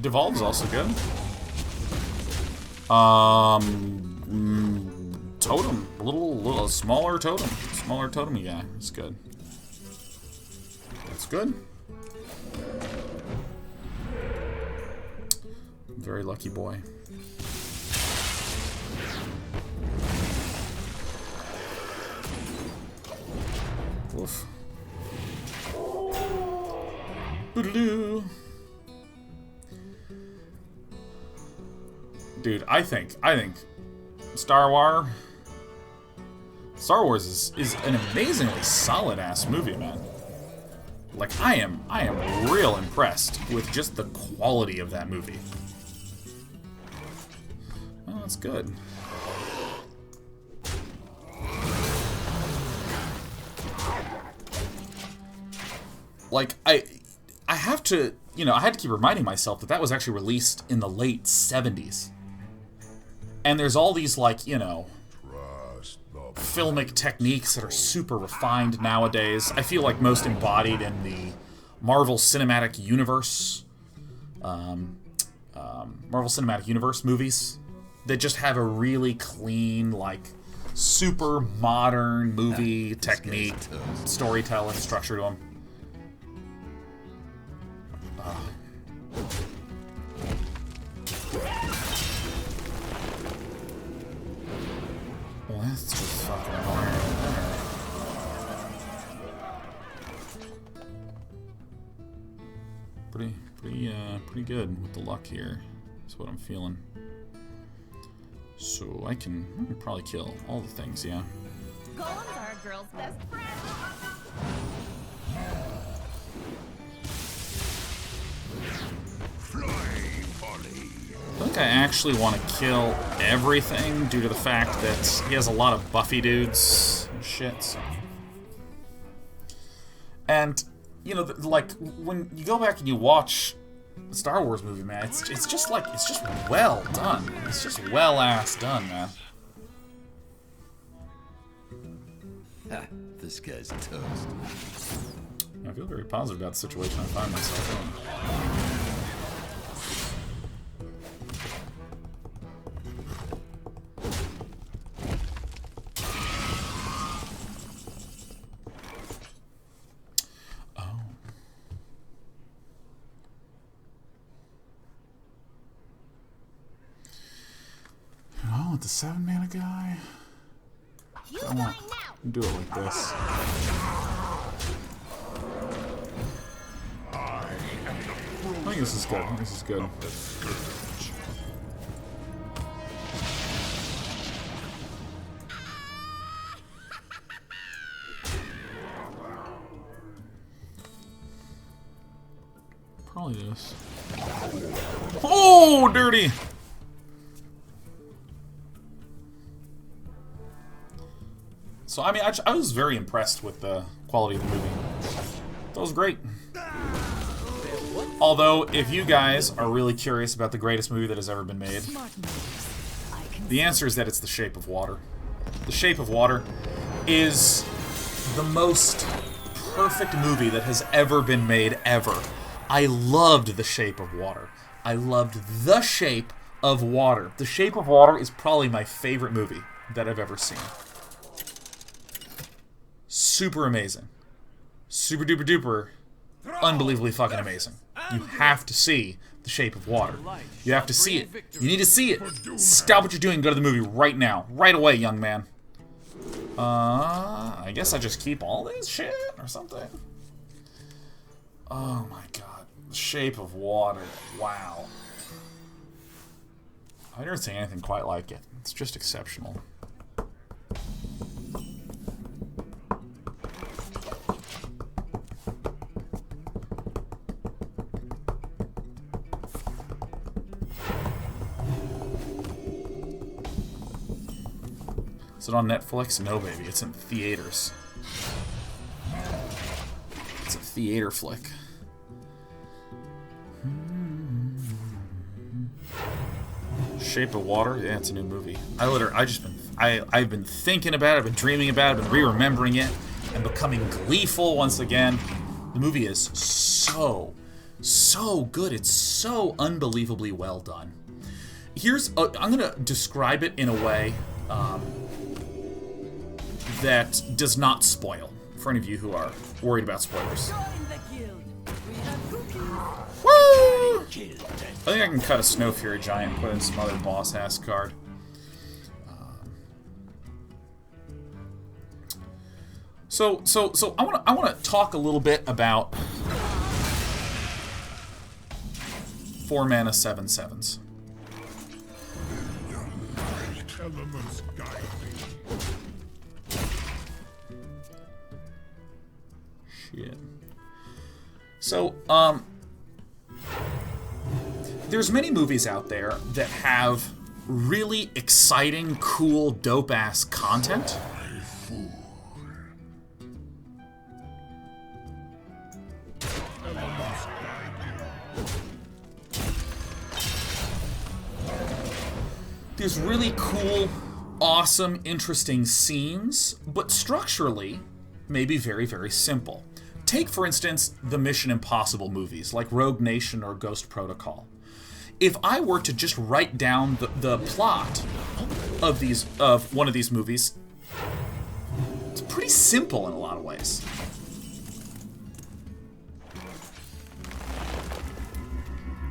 Devolve's also good. Totem. A little smaller totem. Smaller totem guy. It's good. That's good. Very lucky boy. Oof. Boodaloo. Dude, I think Star Wars is an amazingly solid ass movie, man. Like I am real impressed with just the quality of that movie. Oh, that's good. Like I have to, you know, I had to keep reminding myself that that was actually released in the late 70s. And there's all these, like, you know, filmic techniques that are super refined nowadays. I feel like most embodied in the Marvel Cinematic Universe, Marvel Cinematic Universe movies that just have a really clean, like, super modern movie technique, storytelling structure to them. Well, that's just fucking annoying right there. Pretty good with the luck here. That's what I'm feeling. So I can probably kill all the things, yeah. Golems are a girl's best friend. I think I actually want to kill everything due to the fact that he has a lot of buffy dudes and shit. So. And, you know, like, when you go back and you watch the Star Wars movie, man, it's just well done. It's just well-ass done, man. This guy's toast. I feel very positive about the situation I find myself in. The 7-mana guy? I want to do it like this. I think this is good. This is good. Probably this. Oh, dirty! So, I mean, I was very impressed with the quality of the movie. That was great. Although, if you guys are really curious about the greatest movie that has ever been made, the answer is that it's The Shape of Water. The Shape of Water is the most perfect movie that has ever been made, ever. I loved The Shape of Water. I loved The Shape of Water. The Shape of Water is probably my favorite movie that I've ever seen. Super amazing. Super duper duper. Unbelievably fucking amazing. You have to see The Shape of Water. You have to see it. You need to see it. Stop what you're doing and go to the movie right now. Right away, young man. I guess I just keep all this shit or something. Oh my god. The Shape of Water. Wow. I've never seen anything quite like it. It's just exceptional. Is it on Netflix? No, baby. It's in theaters. It's a theater flick. Shape of Water? Yeah, it's a new movie. I've been thinking about it, I've been dreaming about it, I've been re-remembering it, and becoming gleeful once again. The movie is so good. It's so unbelievably well done. I'm gonna describe it in a way that does not spoil, for any of you who are worried about spoilers. Join the guild. We have cookies. Woo! I think I can cut a Snow Fury Giant and put in some other boss-ass card. So I wanna talk a little bit about 4-mana 7/7s. Elements guide me. Shit. So, there's many movies out there that have really exciting, cool, dope-ass content. There's really cool, awesome, interesting scenes, but structurally, maybe very, very simple. Take, for instance, the Mission Impossible movies, like Rogue Nation or Ghost Protocol. If I were to just write down the plot of one of these movies, it's pretty simple in a lot of ways.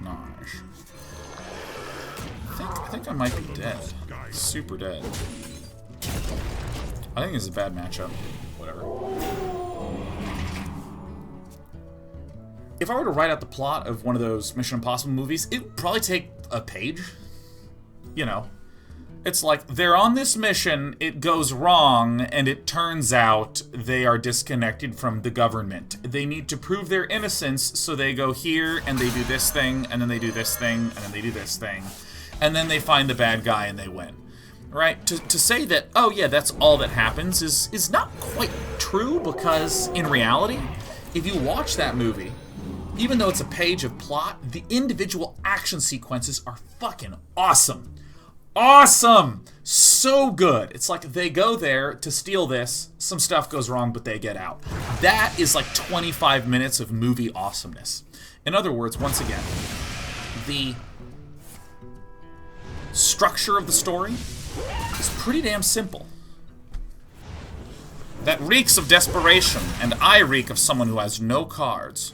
Nice. I think I might be dead. Super dead. I think this is a bad matchup. Whatever. If I were to write out the plot of one of those Mission Impossible movies, it would probably take a page. You know. It's like, they're on this mission, it goes wrong, and it turns out they are disconnected from the government. They need to prove their innocence, so they go here, and they do this thing, and then they do this thing, and then they do this thing. And then they find the bad guy and they win. Right? To say that, oh yeah, that's all that happens is not quite true, because in reality, if you watch that movie, even though it's a page of plot, the individual action sequences are fucking awesome. Awesome! So good. It's like they go there to steal this, some stuff goes wrong, but they get out. That is like 25 minutes of movie awesomeness. In other words, once again, the structure of the story is pretty damn simple. That reeks of desperation, and I reek of someone who has no cards.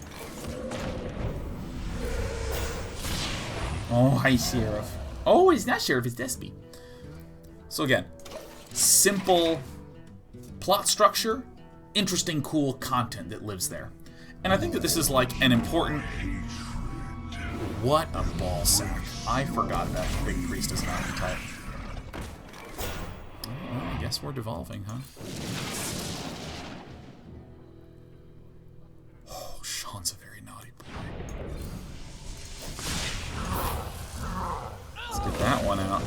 Oh, hi, Sheriff. Oh, he's not Sheriff, it's Despy. So again, simple plot structure, interesting, cool content that lives there. And I think that this is like an important... What a ball sack. I forgot that Big Priest is an archetype. Well, I guess we're devolving, huh? Oh, Sean's a very naughty boy. Let's get that one out.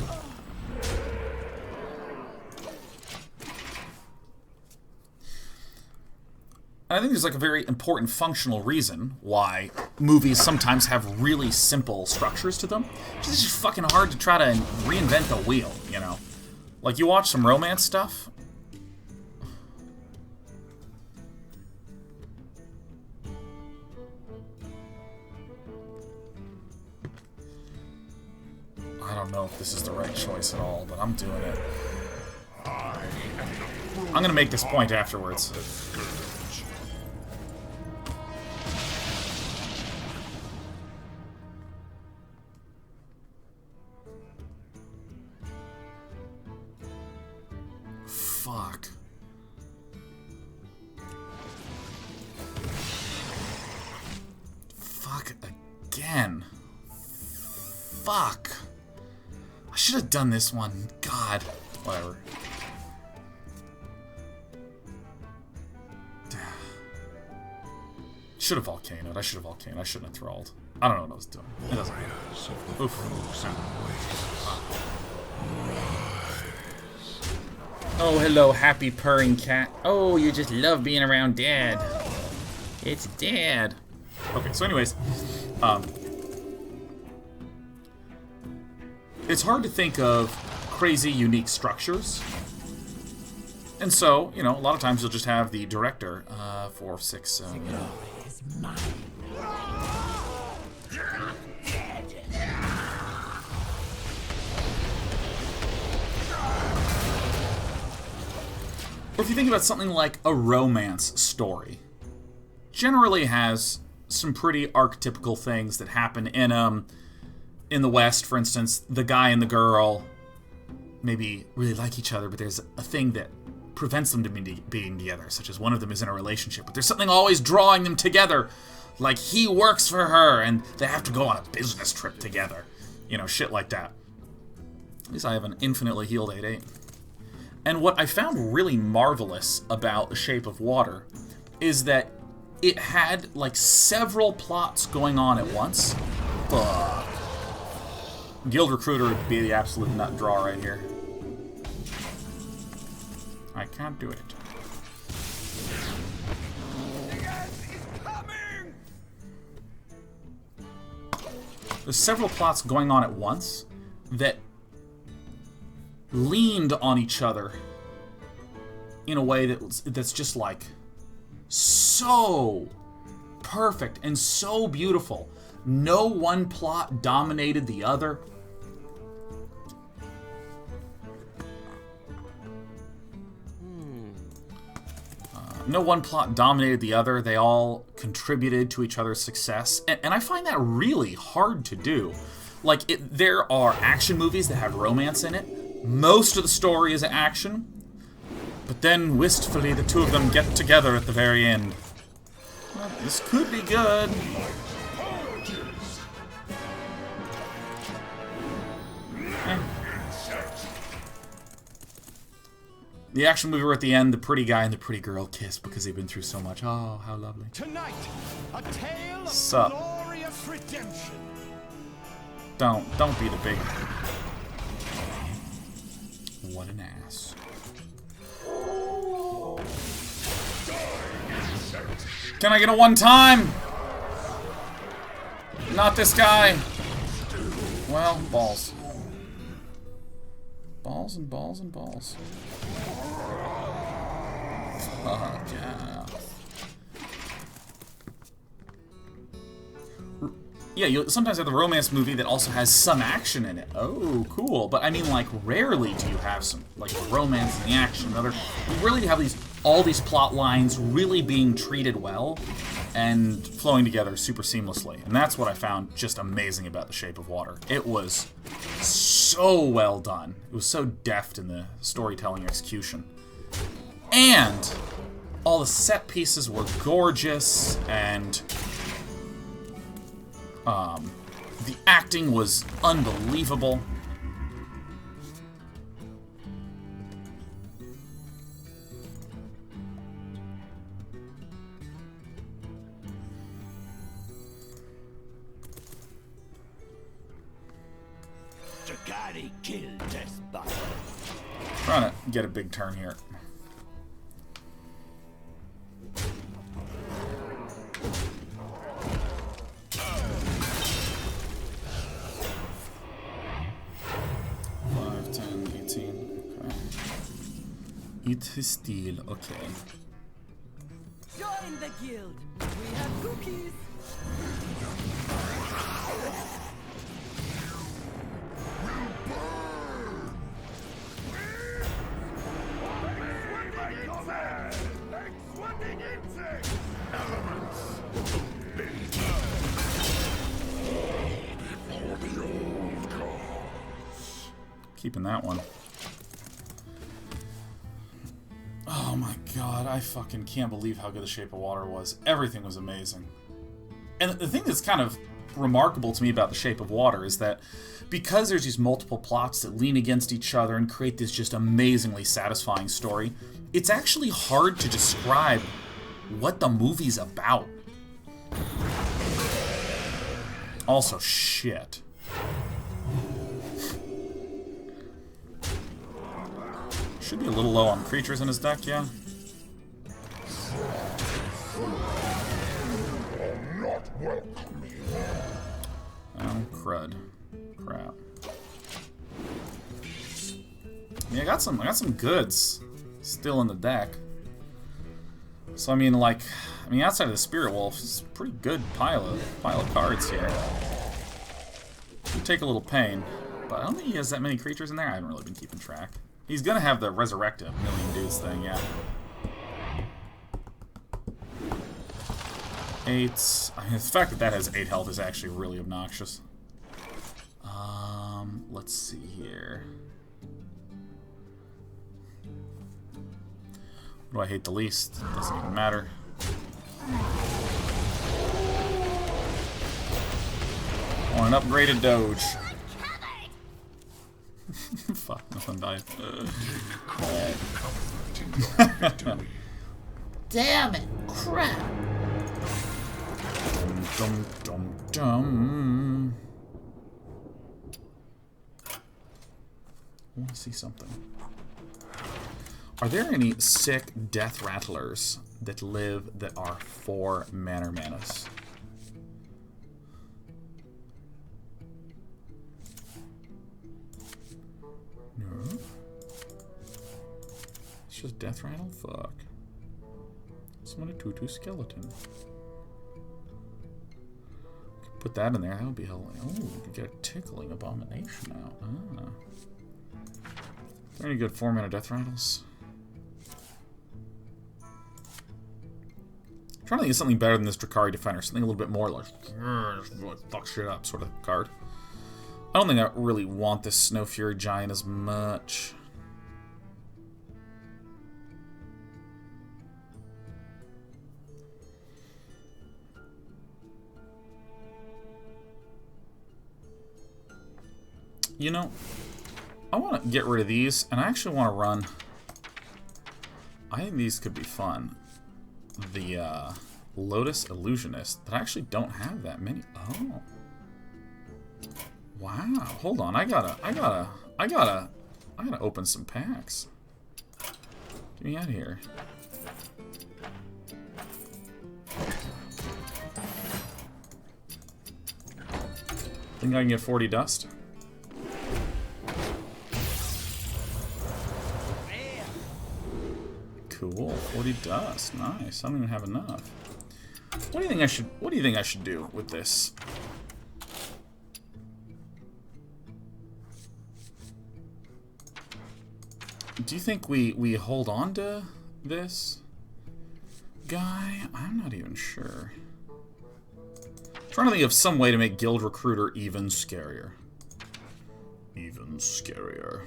And I think there's like a very important functional reason why movies sometimes have really simple structures to them. It's just fucking hard to try to reinvent the wheel, you know? Like, you watch some romance stuff. I don't know if this is the right choice at all, but I'm doing it. I'm gonna make this point afterwards. Fuck. Fuck again. Fuck. I should have done this one. God. Whatever. Should have volcanoed. I should have volcanoed. I shouldn't have thralled. I don't know what I was doing. It doesn't matter. Oof. Oh, hello, happy purring cat. Oh, you just love being around Dad. It's Dad. Okay, so anyways, it's hard to think of crazy, unique structures. And so, you know, a lot of times you'll just have the director, 4, 6, 7, you know. Or if you think about something like a romance story, generally has some pretty archetypical things that happen in the West, for instance. The guy and the girl maybe really like each other, but there's a thing that prevents them to being together, such as one of them is in a relationship, but there's something always drawing them together, like he works for her and they have to go on a business trip together. You know, shit like that. At least I have an infinitely healed 8/8. And what I found really marvelous about The Shape of Water is that it had, like, several plots going on at once. Fuck. Guild Recruiter would be the absolute nut draw right here. I can't do it. There's several plots going on at once that leaned on each other in a way that's just like so perfect and so beautiful. No one plot dominated the other. No one plot dominated the other. They all contributed to each other's success. And I find that really hard to do. Like, there are action movies that have romance in it. Most of the story is action. But then, wistfully, the two of them get together at the very end. Well, this could be good. The action movie where at the end, the pretty guy and the pretty girl kiss because they've been through so much. Oh, how lovely. Tonight, a tale of Sup? glorious redemption. Don't be the big... What an ass. Can I get a one time? Not this guy. Well, balls. Balls and balls and balls. Fuck yeah. Yeah, you'll sometimes have the romance movie that also has some action in it. Oh, cool. But I mean, like, rarely do you have some, like, romance and the action. You really have all these plot lines really being treated well and flowing together super seamlessly. And that's what I found just amazing about The Shape of Water. It was so well done. It was so deft in the storytelling execution. And all the set pieces were gorgeous, and the acting was unbelievable. Trying to get a big turn here. Eat his steel, okay. Join the guild. We have cookies. Keeping that one. Oh my god, I fucking can't believe how good The Shape of Water was. Everything was amazing. And the thing that's kind of remarkable to me about The Shape of Water is that because there's these multiple plots that lean against each other and create this just amazingly satisfying story, it's actually hard to describe what the movie's about. Also, shit. Should be a little low on creatures in his deck, yeah. Oh, crud. Crap. Yeah, I got some goods still in the deck. So I mean, like, outside of the Spirit Wolf, it's a pretty good pile of cards here. You take a little pain, but I don't think he has that many creatures in there. I haven't really been keeping track. He's gonna have the resurrect a million dudes thing, yeah. 8. I mean, the fact that has 8 health is actually really obnoxious. Let's see here. What do I hate the least? Doesn't even matter. I want an upgraded Doge. Fuck, nothing died. Damn it! Crap! Dum dum dum. I want to see something. Are there any sick death rattlers that live that are 4 manas? No. It's just death rattle? Fuck. Summon a 2/2 skeleton. Put that in there. That would be hell. Oh, we could get a tickling abomination out. Ah. Are there any good 4 mana death rattles? I'm trying to think of something better than this Drakari Defender. Something a little bit more like fuck shit up sort of card. I don't think I really want this Snow Fury Giant as much. You know, I want to get rid of these, and I actually want to run... I think these could be fun. The Lotus Illusionist, but I actually don't have that many. Oh. Wow. Hold on, I gotta open some packs. Get me out of here. Think I can get 40 dust? Cool, 40 dust. Nice. I don't even have enough. What do you think I should do with this? Do you think we hold on to this guy? I'm not even sure. I'm trying to think of some way to make Guild Recruiter even scarier. Even scarier.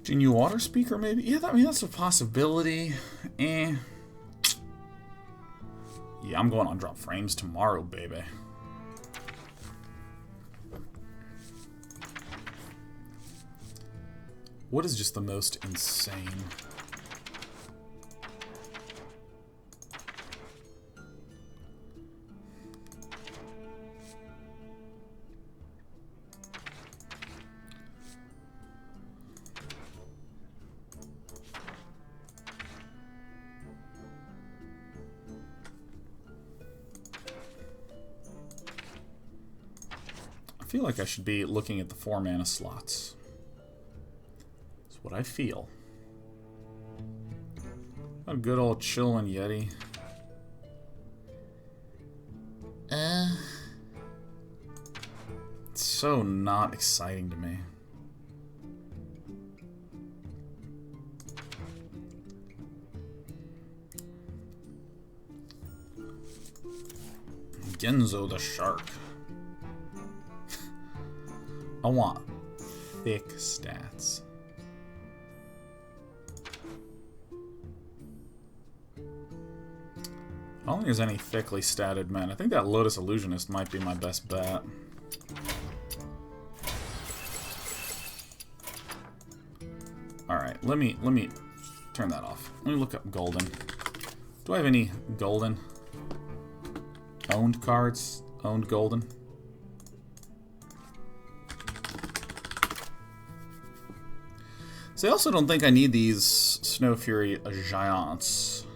Genu Water Speaker, maybe? Yeah, I mean, that's a possibility. Yeah, I'm going on Drop Frames tomorrow, baby. What is just the most insane? feel like I should be looking at the 4-mana slots. That's what I feel. A good old chillin' Yeti. It's so not exciting to me. Genzo the Shark. I want thick stats. I don't think there's any thickly statted men. I think that Lotus Illusionist might be my best bet. Alright, let me turn that off. Let me look up golden. Do I have any golden? Owned cards? Owned golden? So I also don't think I need these Snow Fury Giants.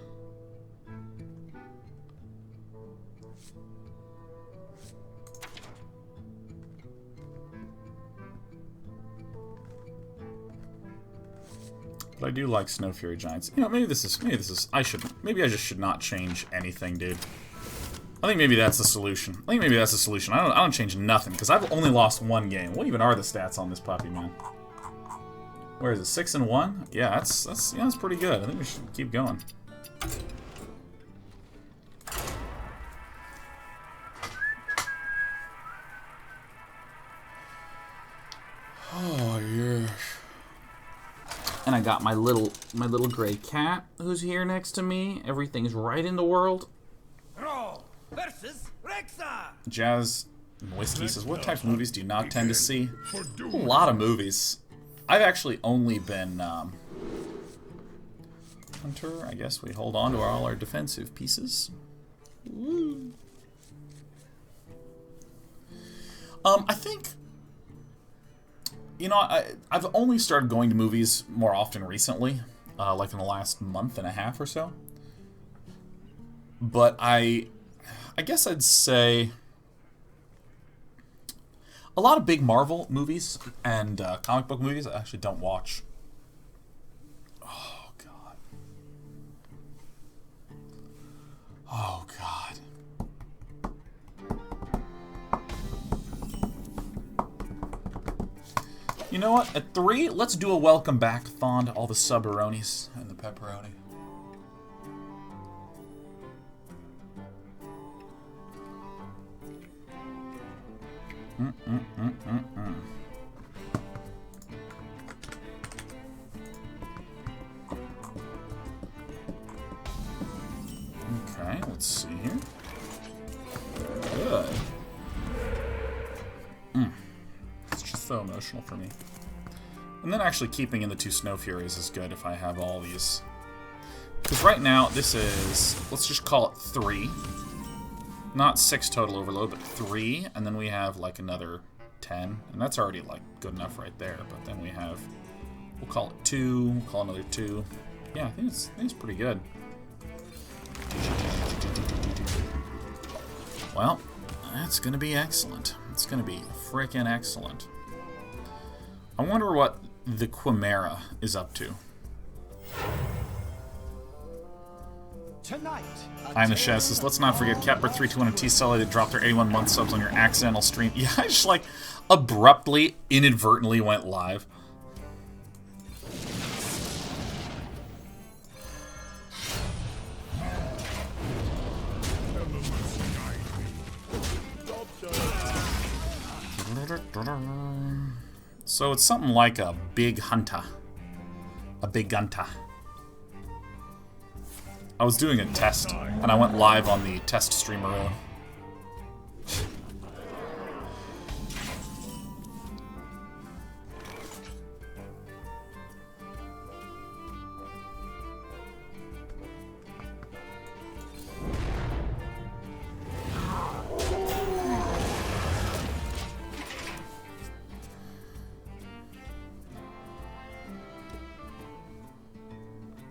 But I do like Snow Fury Giants. You know, maybe this is maybe I just should not change anything, dude. I think maybe that's the solution. I don't change nothing because I've only lost one game. What even are the stats on this puppy, man? Where is it? 6-1? Yeah, that's pretty good. I think we should keep going. Oh yes. And I got my little gray cat who's here next to me. Everything's right in the world. Versus Rexa. Jazz Whiskey says, what types of movies do you not tend to see? A lot of movies. I've actually only been Hunter. I guess we hold on to all our defensive pieces. Woo. I think, you know, I've only started going to movies more often recently, like in the last month and a half or so. But I guess I'd say a lot of big Marvel movies and comic book movies I actually don't watch. Oh, God. Oh, God. You know what? At 3, let's do a welcome back thon to all the subaronis and the pepperoni. Okay, let's see here. Good. It's just so emotional for me. And then actually keeping in the 2 Snow Furies is good if I have all these. Because right now, this is, let's just call it 3. Not 6 total overload, but 3, and then we have like another 10, and that's already like good enough right there. But then we have, we'll call it 2, we'll call another 2. Yeah, I think it's pretty good. Well, that's gonna be excellent. It's gonna be frickin' excellent. I wonder what the Quimera is up to. Tonight. I'm the Chef says, let's not forget Kepler321 and T-Sully that dropped their 81-month subs on your accidental stream. Yeah, I just like abruptly, inadvertently went live. So it's something like a big hunter. A big gunta. I was doing a test, and I went live on the test streamer.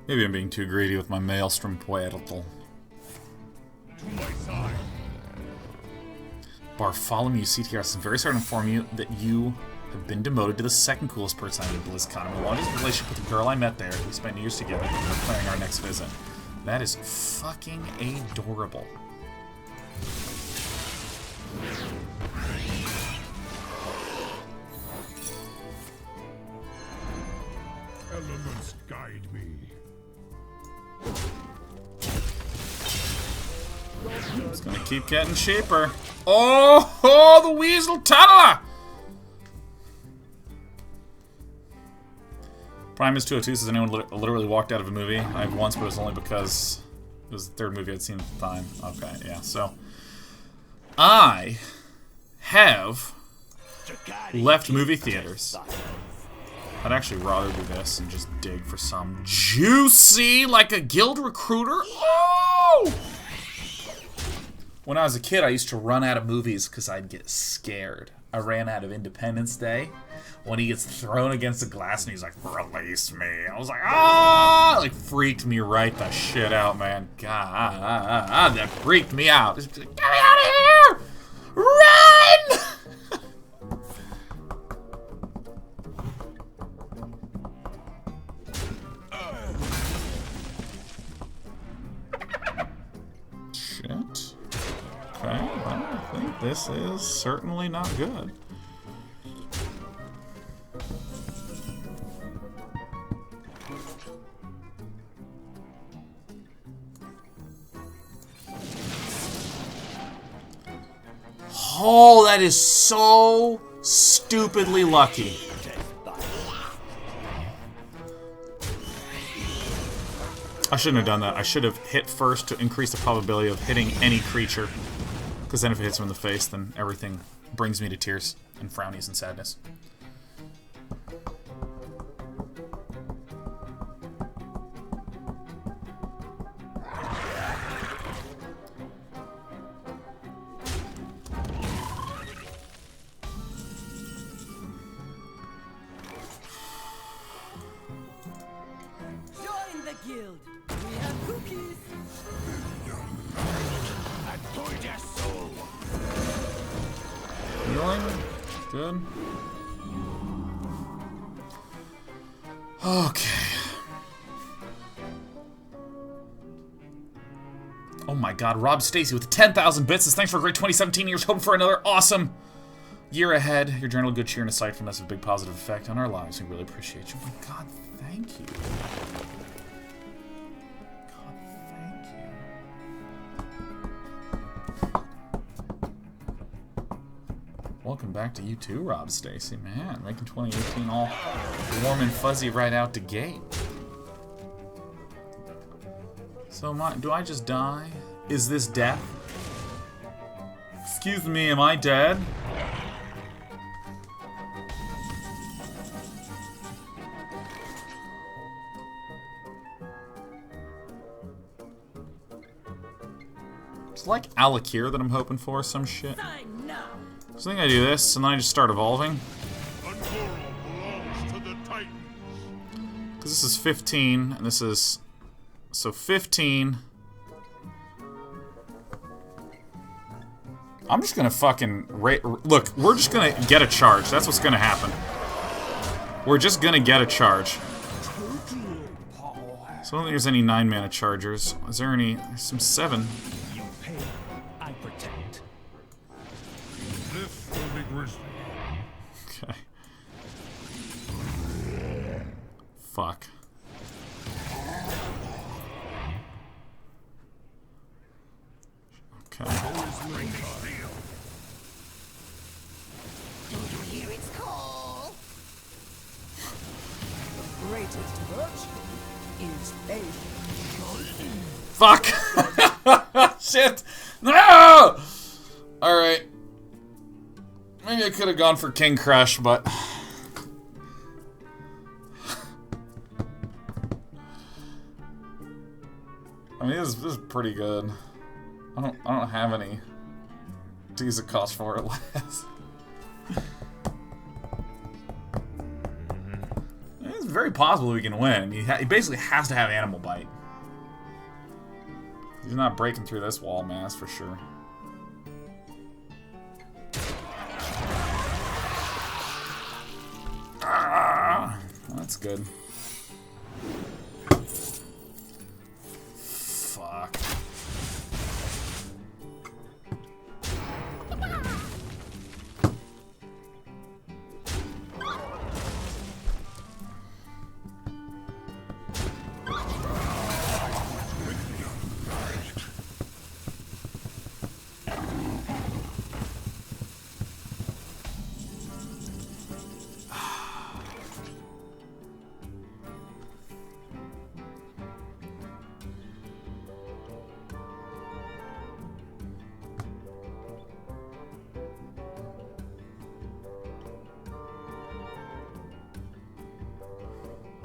Maybe I'm being too greedy with my Maelstrom Poetical. Bartholomew CTRS is very sorry to inform you that you have been demoted to the second coolest person in BlizzCon. I'm the longest relationship with the girl I met there. We spent years together, and we're planning our next visit. That is fucking adorable. Elements guide me. It's gonna keep getting cheaper. Oh, the Weasel Tunneler! Primus 202 says anyone literally walked out of a movie. I have once, but it was only because it was the third movie I'd seen at the time. Okay, yeah, so I have left movie theaters. I'd actually rather do this and just dig for some juicy, like a guild recruiter. Oh! When I was a kid, I used to run out of movies because I'd get scared. I ran out of Independence Day when he gets thrown against the glass and he's like, "Release me." I was like, ah! Like, freaked me right the shit out, man. God, that freaked me out. Just like, get me out of here! Run! Shit. Okay, well, I think this is certainly not good. Oh, that is so stupidly lucky. I shouldn't have done that. I should have hit first to increase the probability of hitting any creature. Because then if it hits him in the face, then everything brings me to tears and frownies and sadness. Join the guild. We have cookies. Healing? Good. Okay. Oh my god, Rob Stacy with 10,000 bits says, thanks for a great 2017 years. Hoping for another awesome year ahead. Your general good cheer and insightfulness have a big positive effect on our lives. We really appreciate you. Oh my god, thank you. God, thank you. Welcome back to you too, Rob Stacy. Man, making 2018 all warm and fuzzy right out the gate. So do I just die? Is this death? Excuse me, am I dead? It's like Alakir that I'm hoping for, some shit. Sign now. So I think I do this, and then I just start evolving. Belongs to the Titans. Because this is 15, and this is... So 15... I'm just gonna fucking... Look, we're just gonna get a charge. That's what's gonna happen. We're just gonna get a charge. So I don't think there's any 9-mana chargers. Is there any... There's some 7. You pay, I protect. This will be grisly. Okay. Fuck. Okay. Do you hear its call? Greatest virtue is faith. Fuck! Shit! No! Alright. Maybe I could have gone for King Crush, but... I mean, this is pretty good. I don't have any to use a cost for it last. It's very possible we can win. He basically has to have Animal Bite. He's not breaking through this wall, man, that's for sure. That's good. Fuck.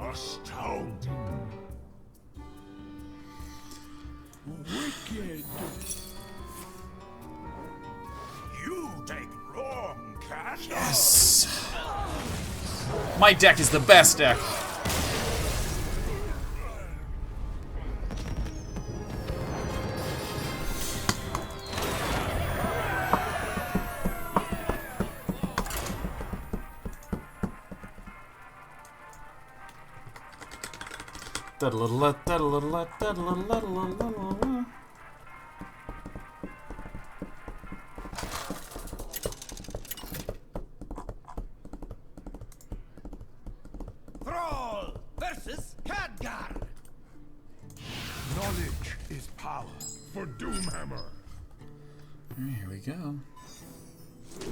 Astounding. Wicked. You take wrong, cat. Yes. My deck is the best deck. Thrall versus Khadgar. Knowledge is power. For Doomhammer. Alright, here we go. I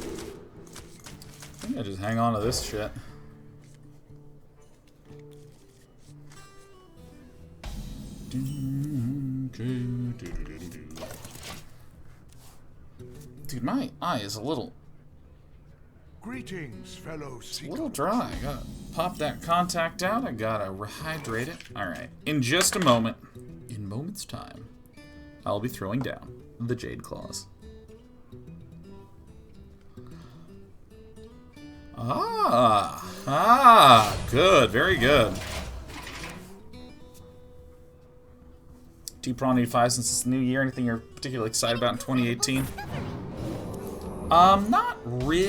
think I just hang on to this shit. Dude, my eye is a little Greetings, fellow seekers. dry. I gotta pop that contact out. I gotta rehydrate it. Alright, in just a moment, in moments time, I'll be throwing down the Jade Claws. Good, very good. T-Prawn 85 since it's the new year. Anything you're particularly excited about in 2018? Not really.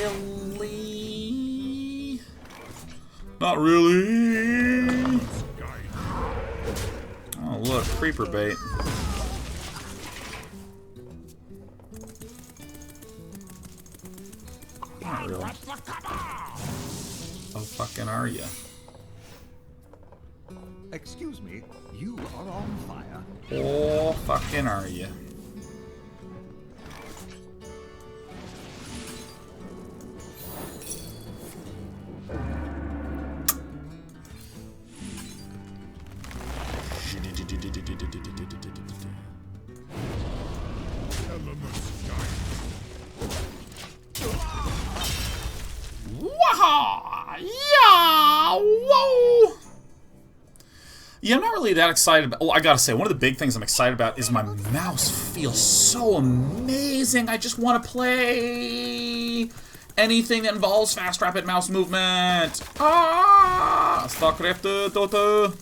Not really. Oh, look, creeper bait. Not really. Oh, fucking are ya? Excuse me, you are on fire. Oh, fucking are ya? Elements guide. Waha! Yeah! Whoa! Yeah, I'm not really that excited about... Oh, I gotta say, one of the big things I'm excited about is my mouse feels so amazing. I just want to play anything that involves fast, rapid mouse movement. Ah! Starcraft, Dota.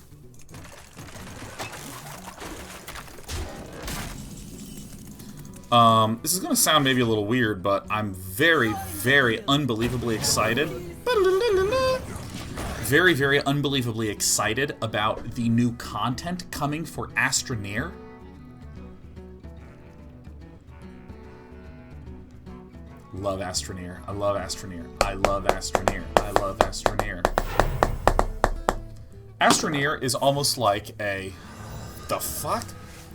This is gonna sound maybe a little weird, but I'm very, very unbelievably excited. Very, very unbelievably excited about the new content coming for Astroneer. Love Astroneer. I love Astroneer. I love Astroneer. I love Astroneer. Astroneer is almost like a... The fuck?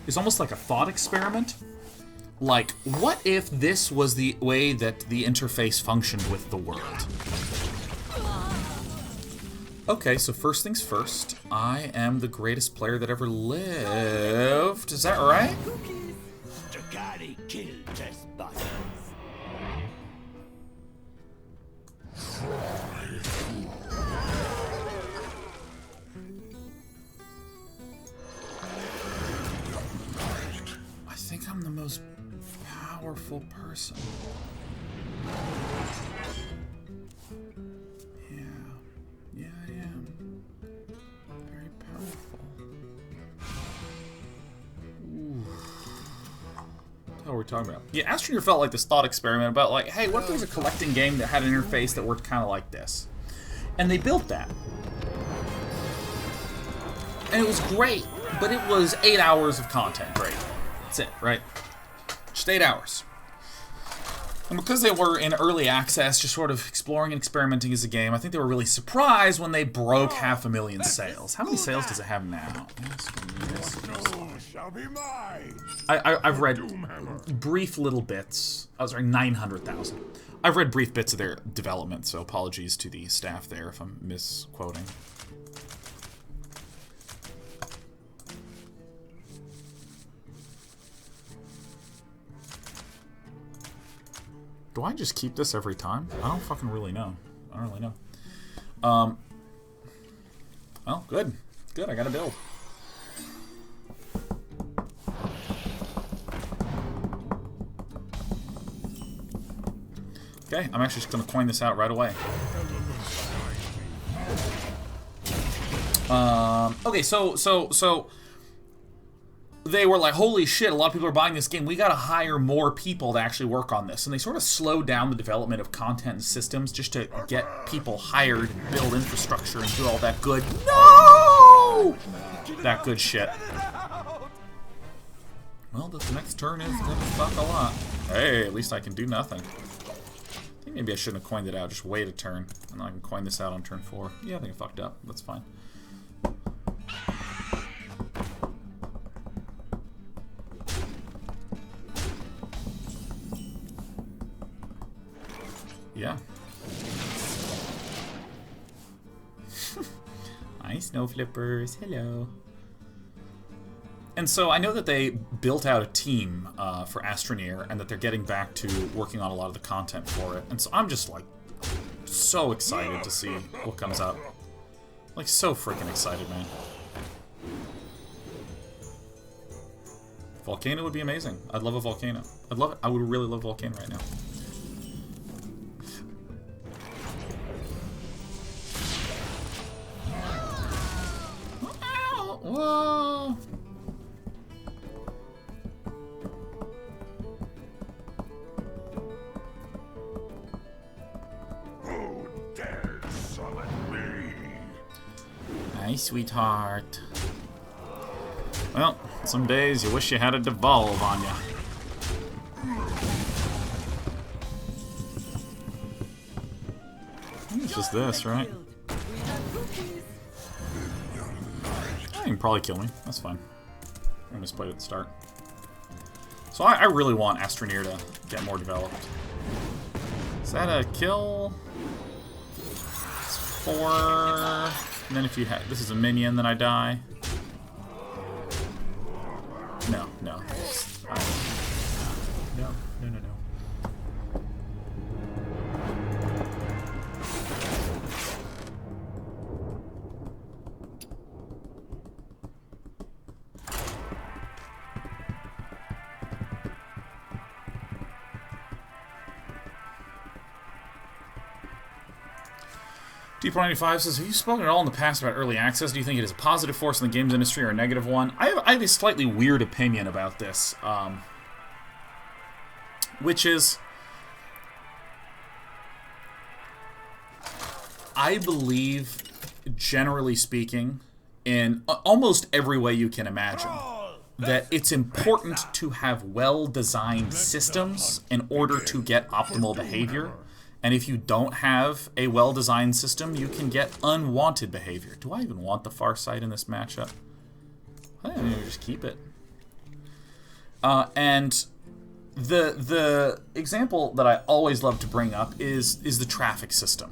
It's almost like a thought experiment. Like, what if this was the way that the interface functioned with the world? Okay, so first things first, I am the greatest player that ever lived. Is that right? Takari killed trespassers. I think I'm the most powerful person. Yeah, I am. Very powerful. Ooh. What are we talking about? Yeah, Astroneer felt like this thought experiment about, like, hey, what if there was a collecting game that had an interface that worked kind of like this? And they built that. And it was great, but it was 8 hours of content. Great. That's it, right? Just 8 hours. And because they were in early access, just sort of exploring and experimenting as a game, I think they were really surprised when they broke 500,000 sales. How many sales does it have now? Shall be mine. I've read brief little bits. Oh, sorry, 900,000. I've read brief bits of their development, so apologies to the staff there if I'm misquoting. Do I just keep this every time? I don't fucking really know. I don't really know. Well, good. Good, I gotta build. Okay, I'm actually just gonna coin this out right away. Okay, so they were like, holy shit, a lot of people are buying this game. We gotta hire more people to actually work on this. And they sort of slowed down the development of content and systems just to get people hired and build infrastructure and do all that good. No! That good shit. Well, this next turn is gonna suck a lot. Hey, at least I can do nothing. I think maybe I shouldn't have coined it out. Just wait a turn. And then I can coin this out on turn 4. Yeah, I think I fucked up. That's fine. Yeah. Hi, snow flippers. Hello. And so I know that they built out a team for Astroneer and that they're getting back to working on a lot of the content for it. And so I'm just like so excited to see what comes up. Like so freaking excited, man. Volcano would be amazing. I'd love a volcano. I'd love it. I would really love a volcano right now. Whoa! Who dares summon me? Hi, sweetheart. Well, some days you wish you had a devolve on ya. It's just this, right? You can probably kill me. That's fine. I misplayed at the start. So I really want Astroneer to get more developed. Is that a kill? It's 4. And then if you have... This is a minion, then I die. No, no. No, no, no, no. Deep95 says, have you spoken at all in the past about early access? Do you think it is a positive force in the games industry or a negative one? I have a slightly weird opinion about this, which is, I believe, generally speaking, in almost every way you can imagine, that it's important to have well-designed systems in order to get optimal behavior. And if you don't have a well-designed system, you can get unwanted behavior. Do I even want the Farsight in this matchup? I think I'm gonna just keep it. And the example that I always love to bring up is the traffic system.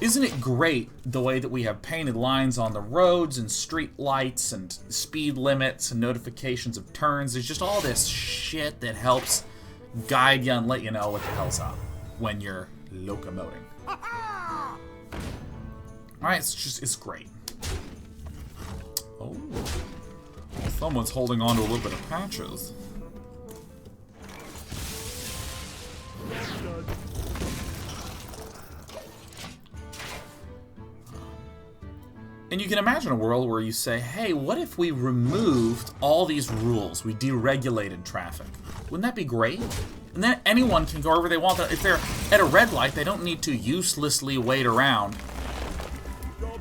Isn't it great the way that we have painted lines on the roads and street lights and speed limits and notifications of turns? There's just all this shit that helps guide you and let you know what the hell's up when you're locomoting. Alright, it's great. Oh. Someone's holding on to a little bit of patches. And you can imagine a world where you say, hey, what if we removed all these rules? We deregulated traffic. Wouldn't that be great? And then anyone can go wherever they want. If they're at a red light, they don't need to uselessly wait around. I'll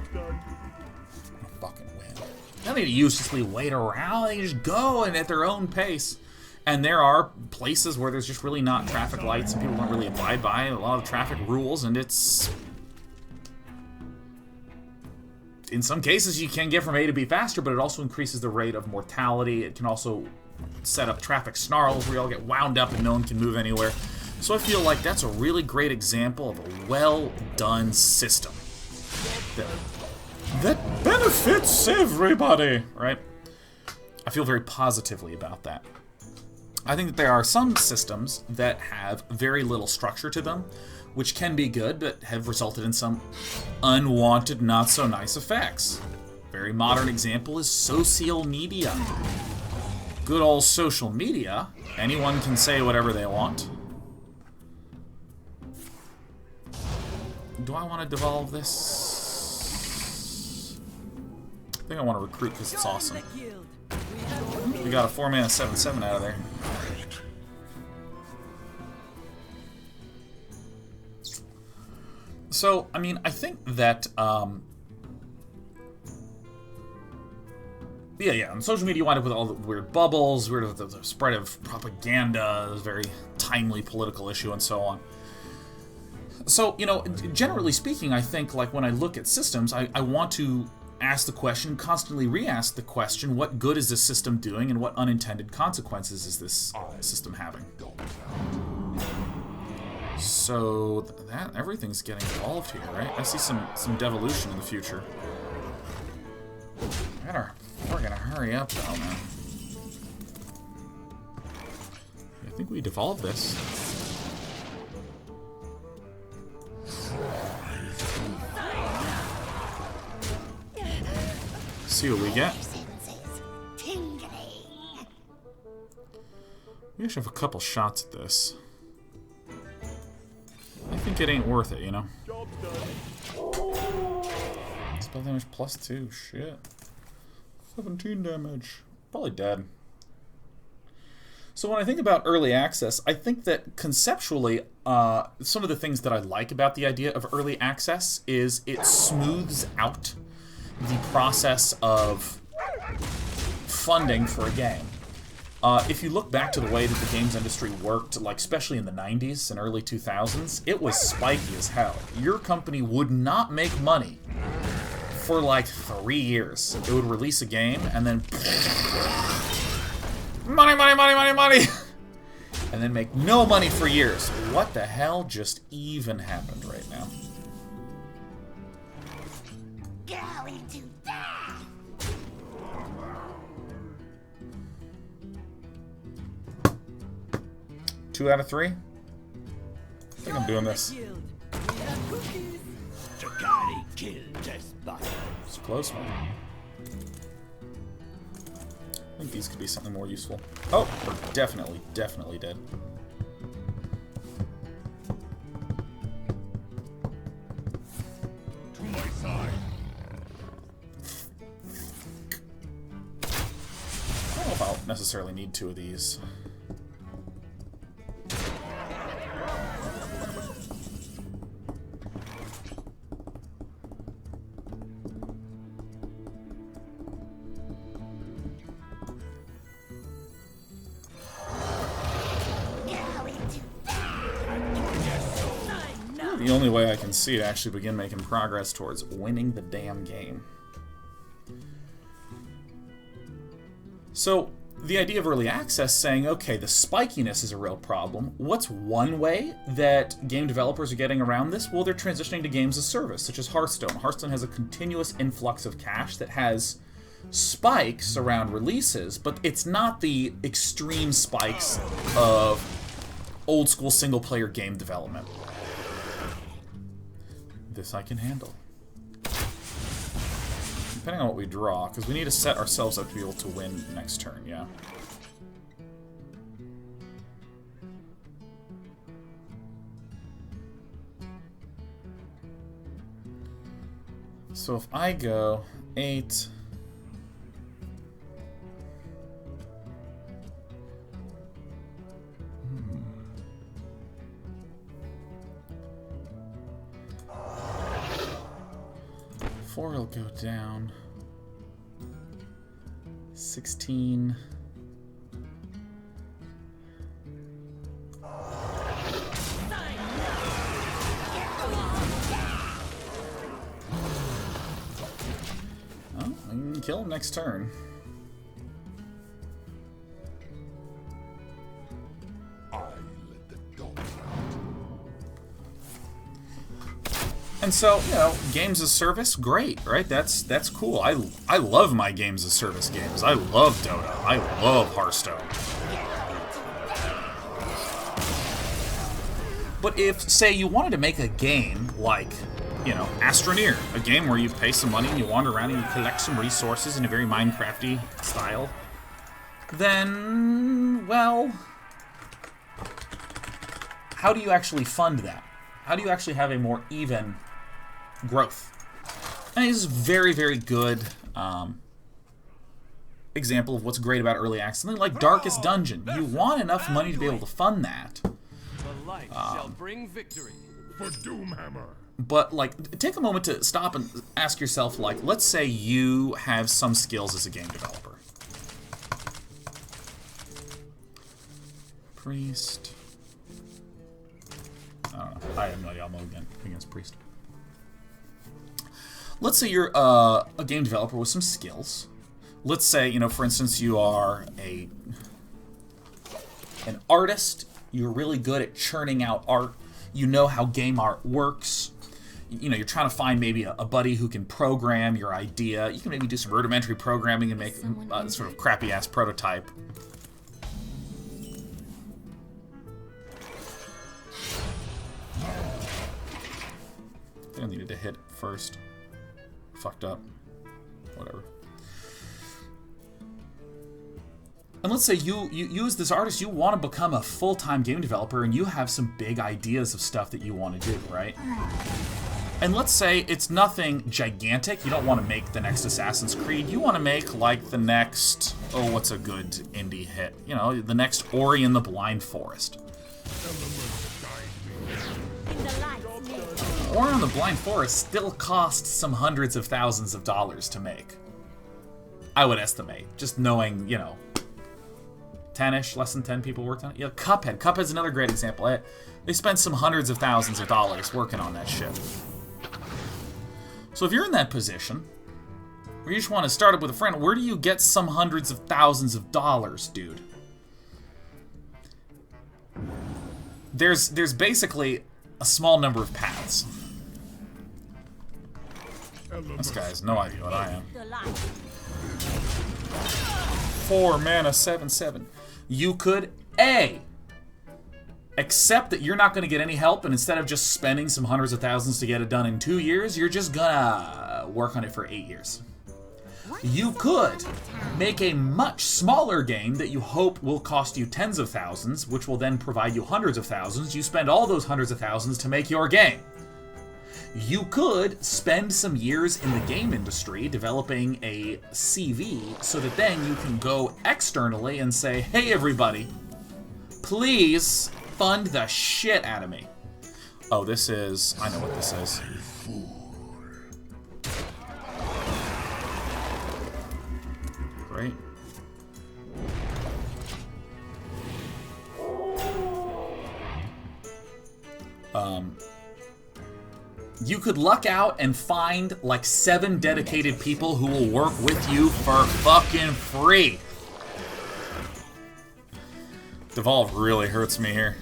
fucking win. don't need to uselessly wait around. They can just go and at their own pace. And there are places where there's just really not traffic lights and people don't really abide by a lot of traffic rules, and it's... In some cases, you can get from A to B faster, but it also increases the rate of mortality. It can also set up traffic snarls where you all get wound up and no one can move anywhere. So I feel like that's a really great example of a well-done system that benefits everybody, right? I feel very positively about that. I think that there are some systems that have very little structure to them, which can be good, but have resulted in some unwanted, not-so-nice effects. A very modern example is social media. Good old social media. Anyone can say whatever they want. Do I want to devolve this? I think I want to recruit because it's awesome. We got a 4-mana 7/7 out of there. So, I mean, I think that, yeah, on social media you wind up with all the weird bubbles, weird with the spread of propaganda, very timely political issue, and so on. So, you know, generally speaking, I think, like, when I look at systems, I want to ask the question, constantly re-ask the question, what good is this system doing, and what unintended consequences is this system having? So, that everything's getting evolved here, right? I see some devolution in the future. We're gonna hurry up, though, man. I think we devolved this. See what we get. We actually have a couple shots at this. I think it ain't worth it, you know? Spell damage +2, shit. 17 damage. Probably dead. So when I think about early access, I think that conceptually, some of the things that I like about the idea of early access is it smooths out the process of funding for a game. If you look back to the way that the games industry worked, like especially in the 90s and early 2000s, it was spiky as hell. Your company would not make money for like 3 years. It would release a game and then money, money, money, money, money, and then make no money for years. What the hell just even happened right now? Going to die. 2 out of 3? I think I'm doing this. It's a close one. I think these could be something more useful. Oh, we're definitely dead. To my side. I don't know if I'll necessarily need 2 of these. The only way I can see to actually begin making progress towards winning the damn game. So, the idea of early access saying, okay, the spikiness is a real problem. What's one way that game developers are getting around this? Well, they're transitioning to games as service, such as Hearthstone. Hearthstone has a continuous influx of cash that has spikes around releases, but it's not the extreme spikes of old-school single-player game development. This I can handle. Depending on what we draw, because we need to set ourselves up to be able to win next turn, yeah. So if I go 8... Four will go down. 16. Oh, I can kill him next turn. And so, you know, games as service, great, right? That's cool. I love my games as service games. I love Dota. I love Hearthstone. But if, say, you wanted to make a game like, you know, Astroneer, a game where you pay some money and you wander around and you collect some resources in a very Minecrafty style, then, well, how do you actually fund that? How do you actually have a more even growth? And this is a very, very good example of what's great about early access. Something like Darkest Dungeon. You want enough money to be able to fund that. The light shall bring victory. For Doomhammer. But, like, take a moment to stop and ask yourself, like, let's say you have some skills as a game developer. Priest. I don't know. I have no idea. I'll go against Priest. Let's say you're a game developer with some skills. Let's say, you know, for instance, you are an artist. You're really good at churning out art. You know how game art works. You know, you're trying to find maybe a buddy who can program your idea. You can maybe do some rudimentary programming and make sort of crappy-ass prototype. I think I needed to hit first. Fucked up. Whatever. And let's say you as this artist, you want to become a full-time game developer and you have some big ideas of stuff that you want to do, right? And let's say it's nothing gigantic. You don't want to make the next Assassin's Creed. You want to make, like, the next... Oh, what's a good indie hit? You know, the next Ori and the Blind Forest. Ori and the Blind Forest still costs some hundreds of thousands of dollars to make. I would estimate. Just knowing, you know... 10-ish, less than 10 people worked on it. Yeah, Cuphead. Cuphead's another great example. They spent some hundreds of thousands of dollars working on that shit. So if you're in that position, where you just want to start up with a friend, where do you get some hundreds of thousands of dollars, dude? There's basically a small number of paths. This guy has no idea what I am. 4 mana, 7/7. You could A, accept that you're not going to get any help, and instead of just spending some hundreds of thousands to get it done in 2 years, you're just gonna work on it for 8 years. You could make a much smaller game that you hope will cost you tens of thousands, which will then provide you hundreds of thousands. You spend all those hundreds of thousands to make your game. You could spend some years in the game industry developing a CV so that then you can go externally and say, hey everybody, please fund the shit out of me. Oh, this is... I know what this is. Great. You could luck out and find like 7 dedicated people who will work with you for fucking free. Devolve really hurts me here.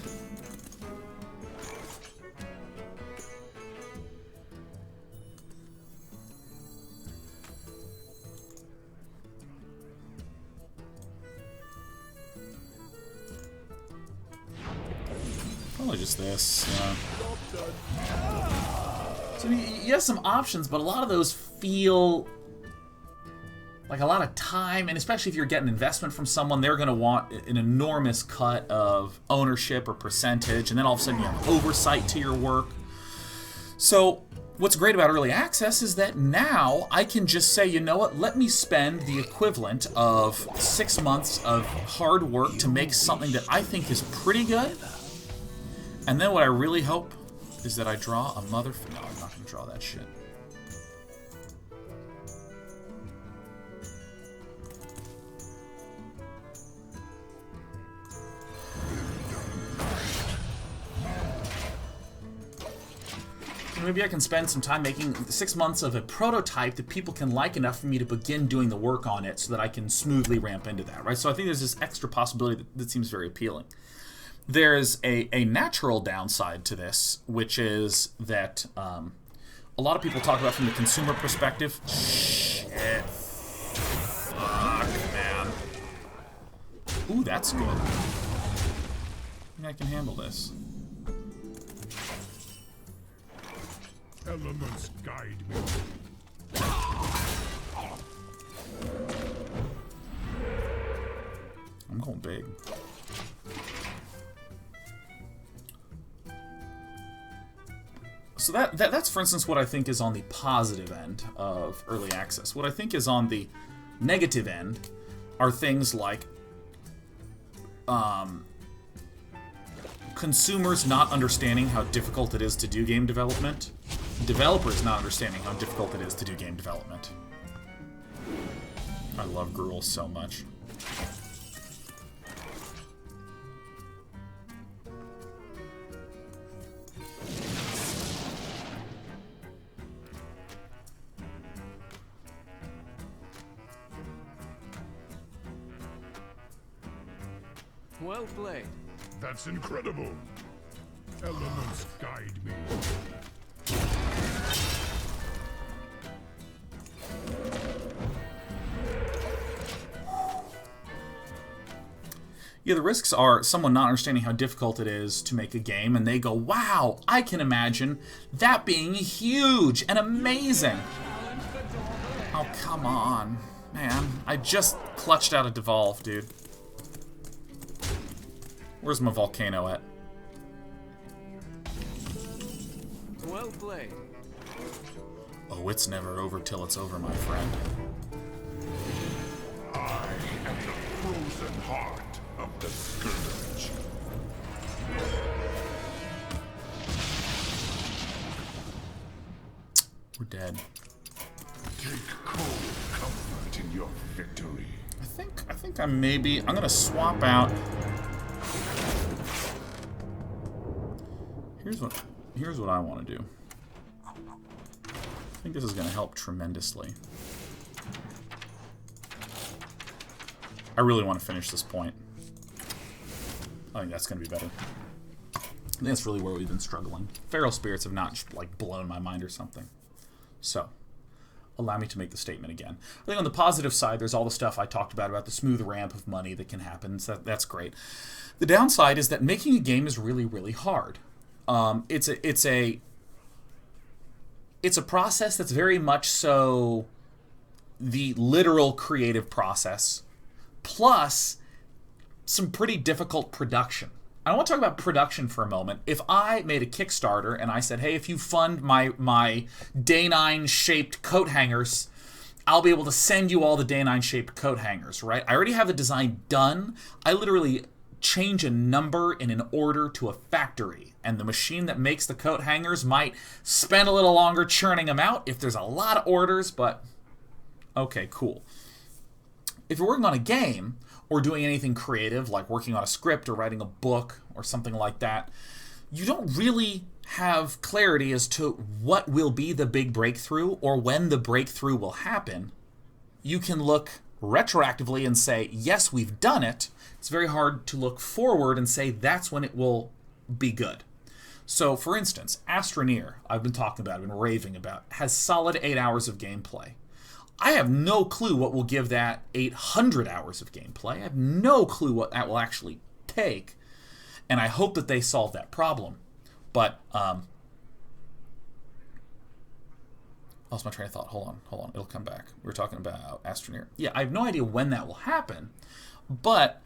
Probably just this, yeah. So you have some options, but a lot of those feel like a lot of time, and especially if you're getting investment from someone, they're going to want an enormous cut of ownership or percentage, and then all of a sudden you have oversight to your work. So what's great about early access is that now I can just say, you know what, let me spend the equivalent of 6 months of hard work to make something that I think is pretty good, and then what I really hope is that I draw a no, I'm not going to draw that shit. maybe I can spend some time making 6 months of a prototype that people can like enough for me to begin doing the work on it so that I can smoothly ramp into that, right? So I think there's this extra possibility that seems very appealing. There's a natural downside to this, which is that a lot of people talk about from the consumer perspective. Shit. Fuck, man. Ooh, that's good. I think I can handle this. Elements guide me. I'm going big. So that's, for instance, what I think is on the positive end of early access. What I think is on the negative end are things like consumers not understanding how difficult it is to do game development, developers not understanding how difficult it is to do game development. I love Gruul so much. Well played. That's incredible. Elements guide me. Yeah, the risks are someone not understanding how difficult it is to make a game, and they go, wow, I can imagine that being huge and amazing. Oh, come on. Man, I just clutched out a Devolve, dude. Where's my volcano at? Well played. Oh, it's never over till it's over, my friend. I am the frozen heart of the Scourge. We're dead. Take cold comfort in your victory. I think I'm gonna swap out. Here's what I want to do. I think this is gonna help tremendously. I really want to finish this point. I think that's gonna be better. I think that's really where we've been struggling. Feral spirits have not like blown my mind or something. So, allow me to make the statement again. I think on the positive side, there's all the stuff I talked about the smooth ramp of money that can happen. So that's great. The downside is that making a game is really, really hard. It's a process that's very much so the literal creative process, plus some pretty difficult production. I want to talk about production for a moment. If I made a Kickstarter and I said, hey, if you fund my Day 9 shaped coat hangers, I'll be able to send you all the Day 9 shaped coat hangers, right? I already have the design done. I literally change a number in an order to a factory, and the machine that makes the coat hangers might spend a little longer churning them out if there's a lot of orders, but okay, cool. If you're working on a game or doing anything creative, like working on a script or writing a book or something like that, you don't really have clarity as to what will be the big breakthrough or when the breakthrough will happen. You can look retroactively and say, yes, we've done it. It's very hard to look forward and say that's when it will be good. So, for instance, Astroneer, I've been talking about, I've been raving about, has solid 8 hours of gameplay. I have no clue what will give that 800 hours of gameplay. I have no clue what that will actually take, and I hope that they solve that problem. But, lost my train of thought. Hold on. It'll come back. We were talking about Astroneer. Yeah, I have no idea when that will happen, but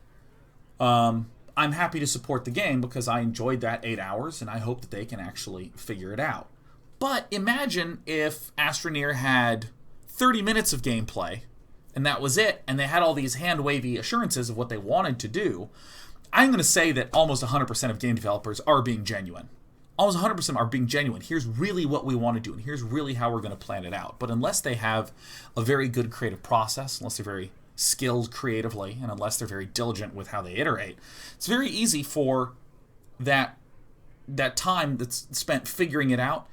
I'm happy to support the game because I enjoyed that 8 hours, and I hope that they can actually figure it out. But imagine if Astroneer had 30 minutes of gameplay, and that was it, and they had all these hand-wavy assurances of what they wanted to do. I'm going to say that almost 100% of game developers are being genuine. Almost 100% are being genuine. Here's really what we want to do, and here's really how we're going to plan it out. But unless they have a very good creative process, unless they're very skilled creatively, and unless they're very diligent with how they iterate, it's very easy for that time that's spent figuring it out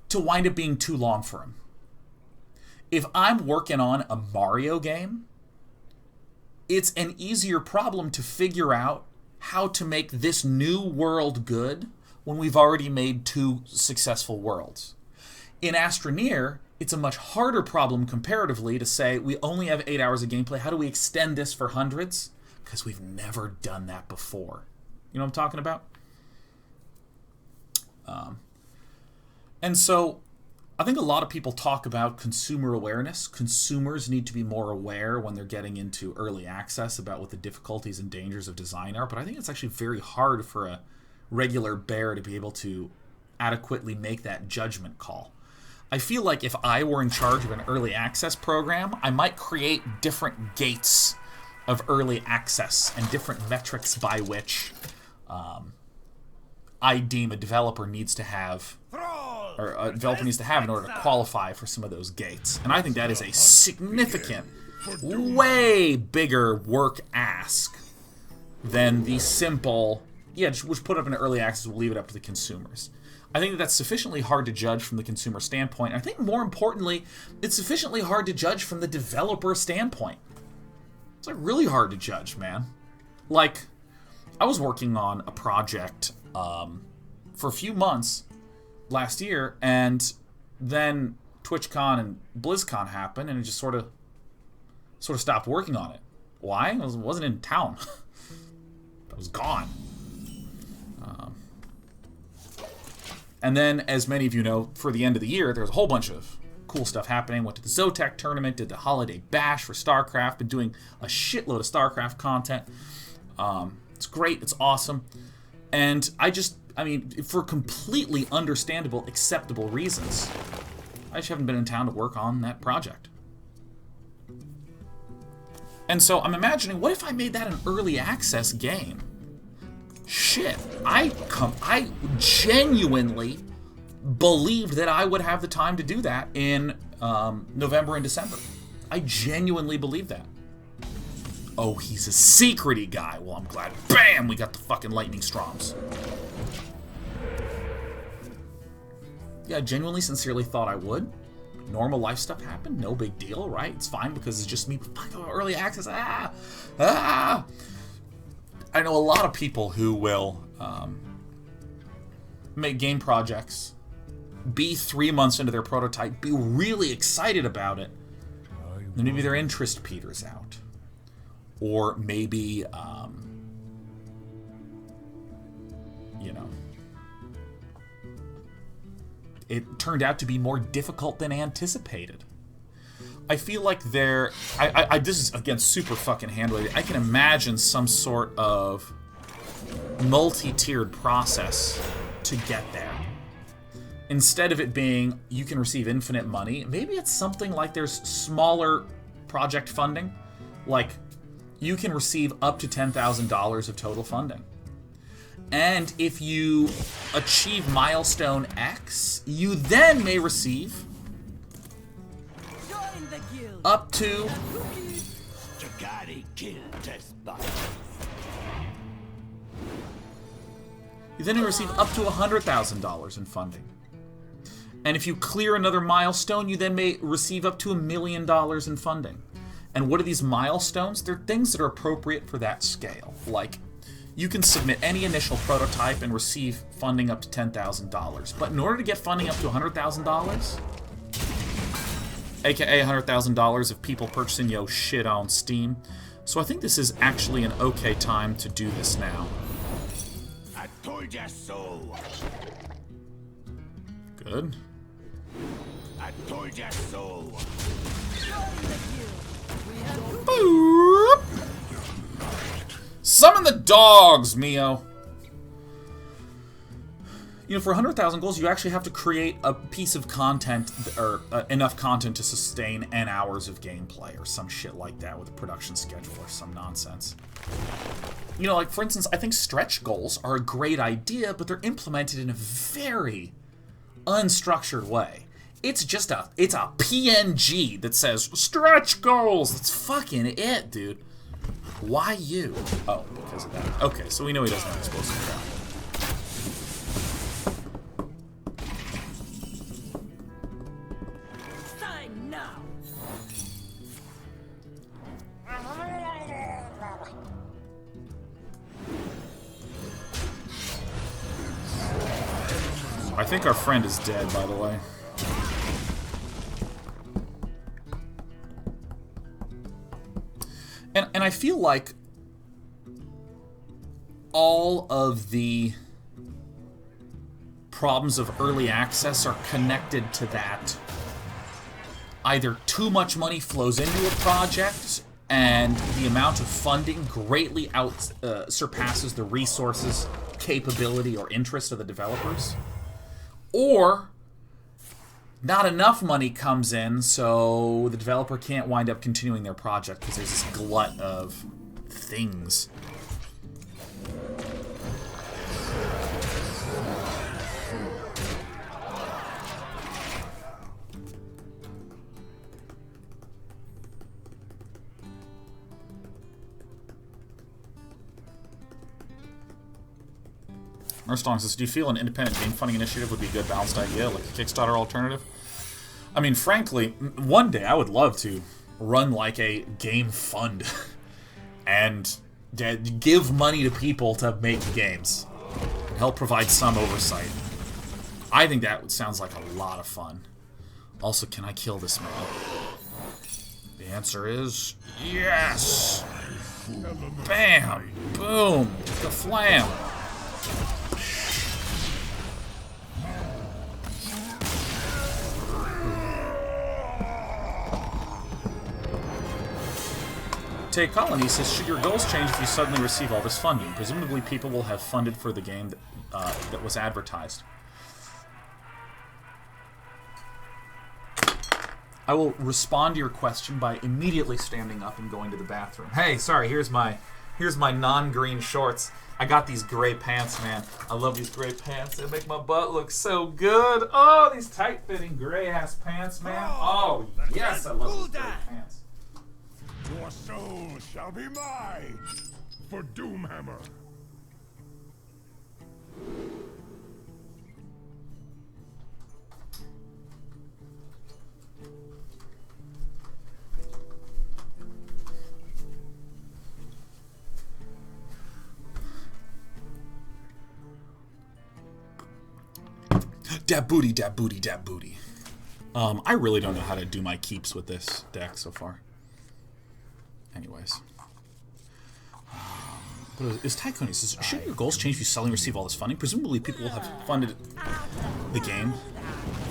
to wind up being too long for him. If I'm working on a Mario game, it's an easier problem to figure out how to make this new world good when we've already made 2 successful worlds. In Astroneer, it's a much harder problem comparatively to say we only have 8 hours of gameplay. How do we extend this for hundreds? Because we've never done that before. You know what I'm talking about? And so I think a lot of people talk about consumer awareness. Consumers need to be more aware when they're getting into early access about what the difficulties and dangers of design are. But I think it's actually very hard for a regular bear to be able to adequately make that judgment call. I feel like if I were in charge of an early access program, I might create different gates of early access and different metrics by which I deem a developer needs to have, or a developer needs to have in order to qualify for some of those gates. And I think that is a significant, way bigger work ask than the simple, yeah, just put up an early access, we'll leave it up to the consumers. I think that's sufficiently hard to judge from the consumer standpoint. I think more importantly, it's sufficiently hard to judge from the developer standpoint. It's like really hard to judge, man. Like, I was working on a project for a few months last year, and then TwitchCon and BlizzCon happened, and it just sort of stopped working on it. Why? I wasn't in town. I was gone. And then, as many of you know, for the end of the year, there was a whole bunch of cool stuff happening. Went to the Zotac tournament, did the Holiday Bash for StarCraft, been doing a shitload of StarCraft content. It's great, it's awesome. And I mean, for completely understandable, acceptable reasons, I just haven't been in town to work on that project. And so I'm imagining, what if I made that an early access game? Shit, I genuinely believed that I would have the time to do that in November and December. I genuinely believed that. Oh, he's a secret-y guy. Well, I'm glad. Bam! We got the fucking lightning stroms. Yeah, I genuinely, sincerely thought I would. Normal life stuff happened. No big deal, right? It's fine because it's just me. Early access. I know a lot of people who will make game projects, be 3 months into their prototype, be really excited about it, then maybe their interest peters out. Or maybe, you know, it turned out to be more difficult than anticipated. I feel like this is, again, super fucking hand-wavy. I can imagine some sort of multi-tiered process to get there. Instead of it being, you can receive infinite money, maybe it's something like there's smaller project funding. Like, you can receive up to $10,000 of total funding. And if you achieve milestone X, you then may receive up to you then receive up to $100,000 in funding. And if you clear another milestone, you then may receive up to $1 million in funding. And what are these milestones? They're things that are appropriate for that scale. Like, you can submit any initial prototype and receive funding up to $10,000. But in order to get funding up to $100,000, aka $100,000 of people purchasing yo shit on Steam. So I think this is actually an okay time to do this now. I told ya so. Good. I told ya so. Boop. Summon the dogs, Mio. You know, for 100,000 goals, you actually have to create a piece of content, or enough content to sustain N hours of gameplay, or some shit like that with a production schedule, or some nonsense. You know, like, for instance, I think stretch goals are a great idea, but they're implemented in a very unstructured way. It's just it's a PNG that says, stretch goals! That's fucking it, dude. Why you? Oh, because of that. Okay, so we know he doesn't have explosive power. I think our friend is dead, by the way. And I feel like all of the problems of early access are connected to that. Either too much money flows into a project and the amount of funding greatly surpasses the resources, capability, or interest of the developers, or not enough money comes in, so the developer can't wind up continuing their project because there's this glut of things. Hearthstone says, do you feel an independent game funding initiative would be a good balanced idea, like a Kickstarter alternative? I mean, frankly, one day I would love to run like a game fund and give money to people to make games and help provide some oversight. I think that sounds like a lot of fun. Also, can I kill this man? The answer is yes! Bam! Boom! The flam! Take Colony says, should your goals change if you suddenly receive all this funding? Presumably people will have funded for the game that was advertised. I will respond to your question by immediately standing up and going to the bathroom. Hey, sorry, here's my non-green shorts. I got these gray pants, man. I love these gray pants. They make my butt look so good. Oh, these tight-fitting gray-ass pants, man. Oh, yes, I love these gray pants. Your soul shall be mine for Doomhammer. Dab booty, dab booty, dab booty. I really don't know how to do my keeps with this deck so far. Anyways. Is Tycoon? He says, should your goals change if you suddenly receive all this funding? Presumably people will have funded the game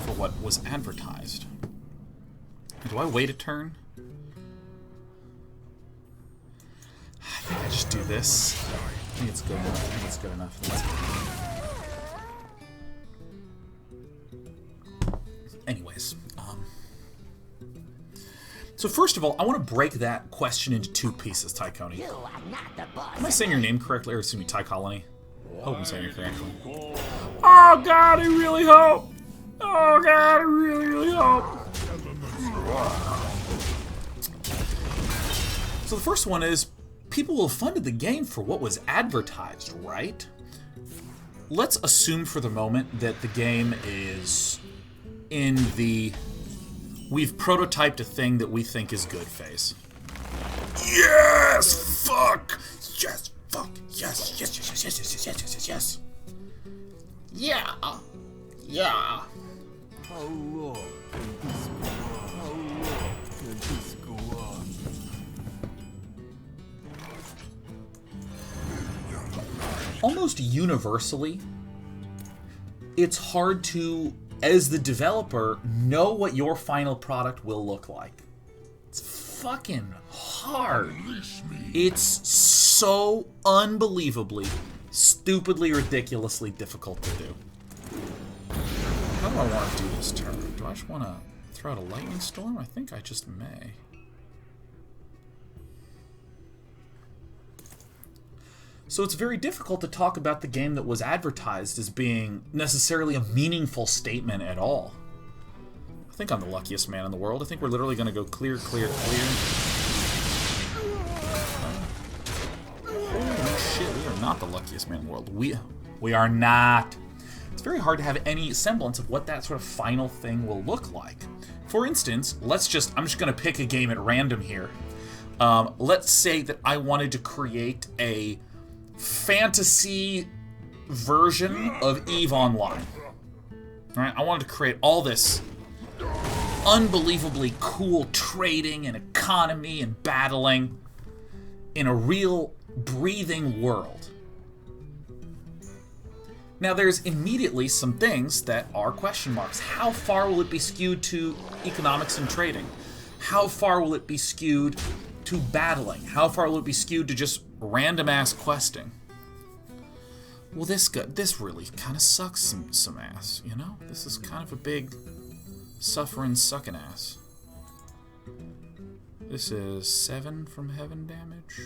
for what was advertised. Do I wait a turn? I think I just do this. I think it's good enough. I think it's good enough. That's good. Anyways, so first of all, I want to break that question into two pieces, Tycony. You are not the boss. Am I saying your name correctly, or excuse me, Ty Colony? I hope I'm saying it correctly. Oh God, I really hope. Oh God, I really, really hope. So the first one is, people will have funded the game for what was advertised, right? Let's assume for the moment that the game is in the we've prototyped a thing that we think is good phase. Yes! Fuck! Yes! Fuck! Yes! Yes! Yes! Yes! Yes! Yes! Yes! Yes! Yes! Yes! Yeah! Yeah! How long can this go on? How long can this go on? Almost universally, it's hard to, as the developer, know what your final product will look like. It's fucking hard. It's so unbelievably, stupidly, ridiculously difficult to do. How do I want to do this turn? Do I just want to throw out a lightning storm? I think I just may. So it's very difficult to talk about the game that was advertised as being necessarily a meaningful statement at all. I think I'm the luckiest man in the world. I think we're literally going to go clear, clear, clear. Holy shit, we are not the luckiest man in the world. We are not. It's very hard to have any semblance of what that sort of final thing will look like. For instance, I'm just going to pick a game at random here. Let's say that I wanted to create a fantasy version of EVE Online. Right? I wanted to create all this unbelievably cool trading and economy and battling in a real breathing world. Now there's immediately some things that are question marks. How far will it be skewed to economics and trading? How far will it be skewed to battling? How far will it be skewed to just random ass questing? Well, this really kind of sucks some ass, you know? This is kind of a big suffering sucking ass. This is 7 from heaven damage.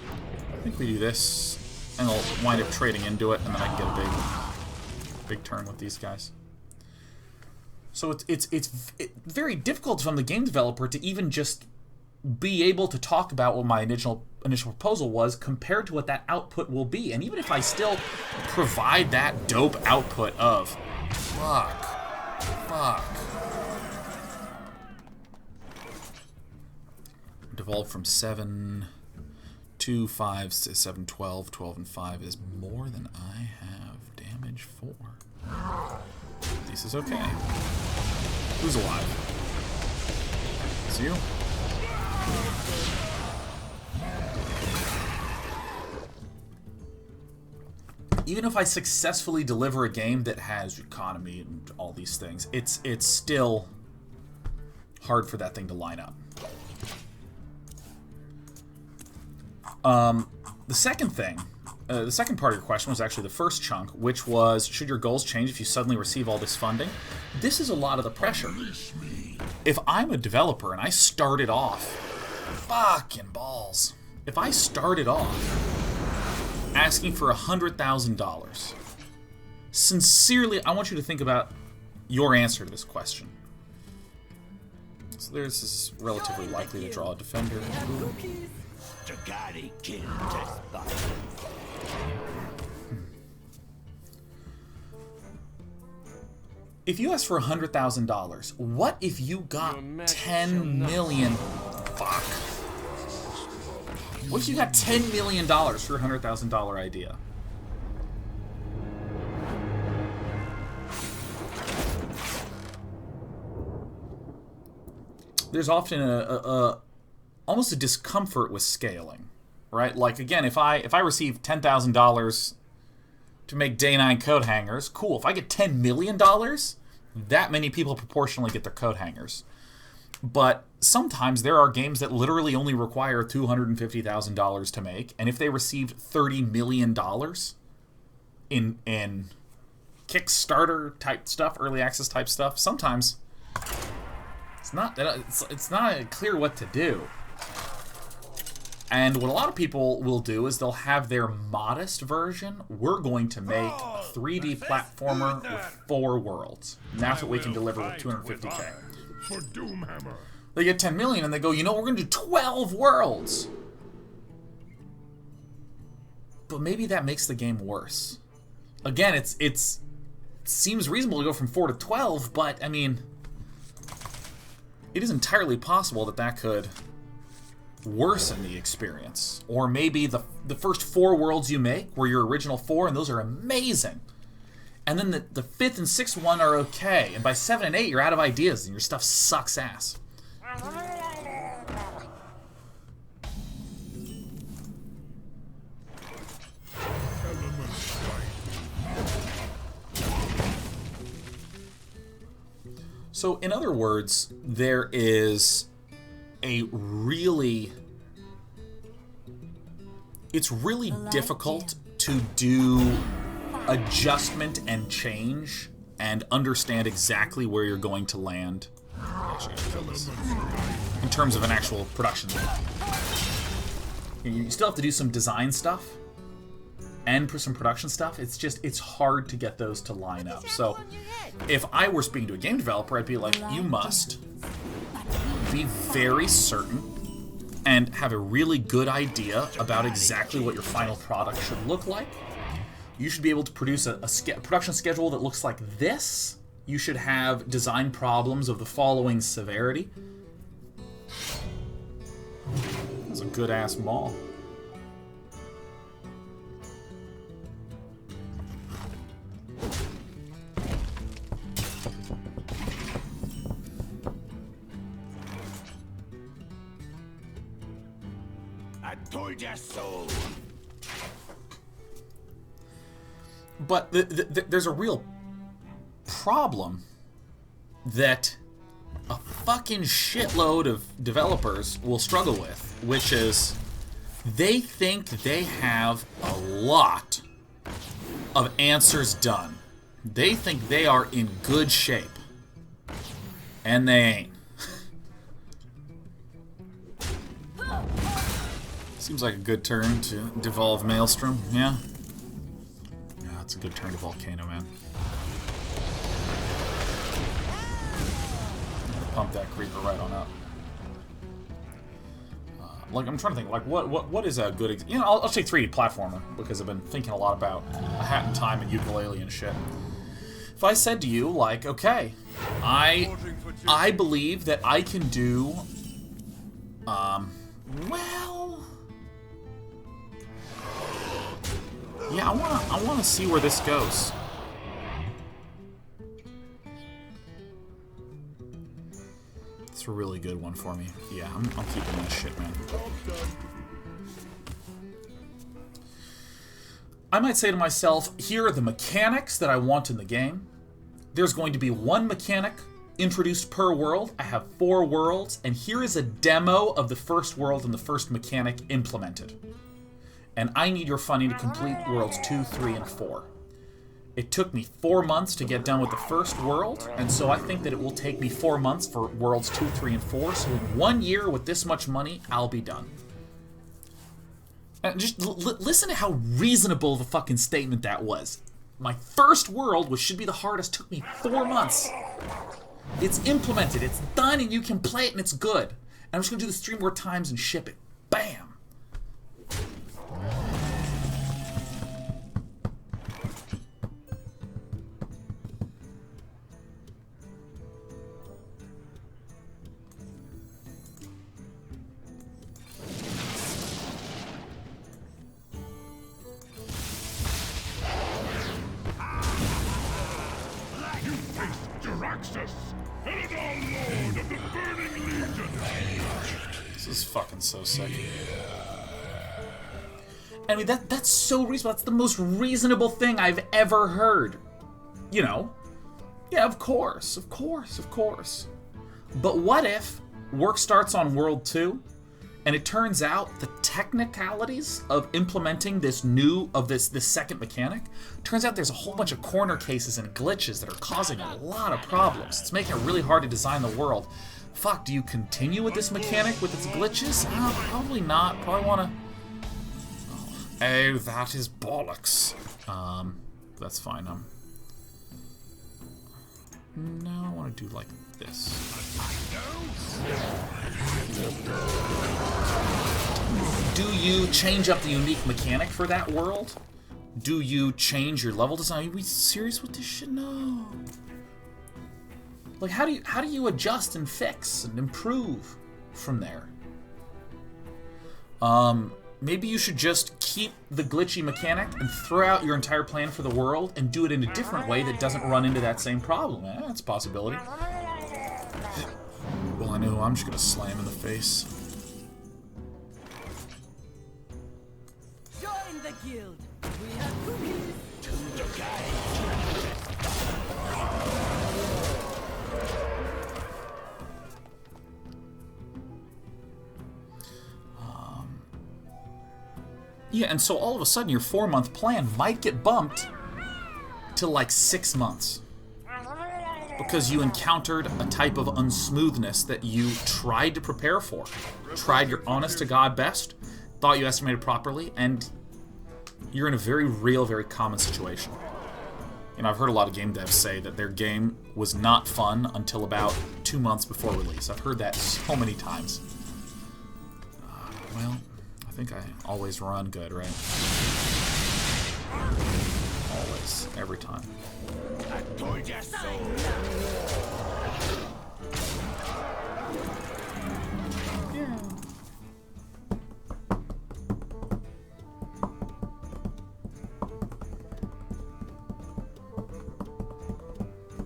I think we do this, and I'll wind up trading into it, and then I can get a big turn with these guys. So it's very difficult from the game developer to even just be able to talk about what my initial proposal was compared to what that output will be. And even if I still provide that dope output of fuck. Devolved from 7 to 5 to 7, 12. 12 and 5 is more than I have damage for. This is okay. Who's alive? It's you? Even if I successfully deliver a game that has economy and all these things, it's still hard for that thing to line up. The second thing, the second part of your question was actually the first chunk, which was, should your goals change if you suddenly receive all this funding? This is a lot of the pressure. If I'm a developer and I started off, fucking balls, if I started off asking for $100,000, sincerely, I want you to think about your answer to this question. So this is relatively likely to draw a defender. If you ask for $100,000, what if you got 10 million? Fuck. What if you got $10 million for a $100,000 idea? There's often almost a discomfort with scaling, right? Like again, if I receive $10,000 to make day 9 coat hangers, cool. If I get $10 million, that many people proportionally get their coat hangers. But sometimes there are games that literally only require $250,000 to make, and if they received $30 million in Kickstarter type stuff, early access type stuff, sometimes it's not clear what to do. And what a lot of people will do is they'll have their modest version. We're going to make a 3D platformer with 4 worlds. And that's what we can deliver with 250K. For Doomhammer. They get 10 million and they go, you know, we're going to do 12 worlds. But maybe that makes the game worse. Again, it seems reasonable to go from 4 to 12, but I mean, it is entirely possible that that could worsen the experience. Or maybe the first 4 worlds you make were your original 4, and those are amazing. And then the 5th and 6th one are okay. And by 7 and 8, you're out of ideas, and your stuff sucks ass. So, in other words, there is a really... It's really difficult to do adjustment and change and understand exactly where you're going to land. Actually, I gotta kill this. In terms of an actual production. You still have to do some design stuff and some production stuff. It's hard to get those to line up. So if I were speaking to a game developer, I'd be like, you must be very certain and have a really good idea about exactly what your final product should look like. You should be able to produce a production schedule that looks like this. You should have design problems of the following severity. That's a good-ass mall. told ya so. But there's a real problem that a fucking shitload of developers will struggle with, which is they think they have a lot of answers done. They think they are in good shape. And they ain't. Seems like a good turn to devolve Maelstrom, yeah? Yeah, it's a good turn to Volcano, man. Pump that creeper right on up. Like, I'm trying to think, like, what is a good... You know, I'll say 3D platformer, because I've been thinking a lot about A Hat in Time and ukulele and shit. If I said to you, like, okay, I believe that I can do... well... Yeah, I wanna see where this goes. It's a really good one for me. Yeah, I'm keeping that shit, man. I might say to myself, here are the mechanics that I want in the game. There's going to be 1 mechanic introduced per world. I have 4 worlds, and here is a demo of the first world and the first mechanic implemented. And I need your funding to complete worlds 2, 3, and 4. It took me 4 months to get done with the first world, and so I think that it will take me 4 months for worlds 2, 3, and 4, so in 1 year with this much money, I'll be done. And just listen to how reasonable of a fucking statement that was. My first world, which should be the hardest, took me 4 months. It's implemented, it's done, and you can play it, and it's good. And I'm just gonna do this 3 more times and ship it. Bam! This is fucking so sick. I mean, that's so reasonable. That's the most reasonable thing I've ever heard. You know? Yeah, of course. But what if work starts on World 2, and it turns out the technicalities of implementing this second mechanic, turns out there's a whole bunch of corner cases and glitches that are causing a lot of problems. It's making it really hard to design the world. Fuck, do you continue with this mechanic with its glitches? Probably not. Probably want to... Oh, that is bollocks. That's fine. No, I want to do like this. Do you change up the unique mechanic for that world? Do you change your level design? Are we serious with this shit? No. Like, how do you adjust and fix and improve from there? Maybe you should just keep the glitchy mechanic and throw out your entire plan for the world and do it in a different way that doesn't run into that same problem. That's a possibility. Well, I know I'm just gonna slam in the face. Join the guild. We have cookies. Yeah, and so all of a sudden your 4-month plan might get bumped to like 6 months. Because you encountered a type of unsmoothness that you tried to prepare for. Tried your honest-to-God best, thought you estimated properly, and you're in a very real, very common situation. You know, I've heard a lot of game devs say that their game was not fun until about 2 months before release. I've heard that so many times. Well, I think I always run good, right? Always. Every time. I told ya so.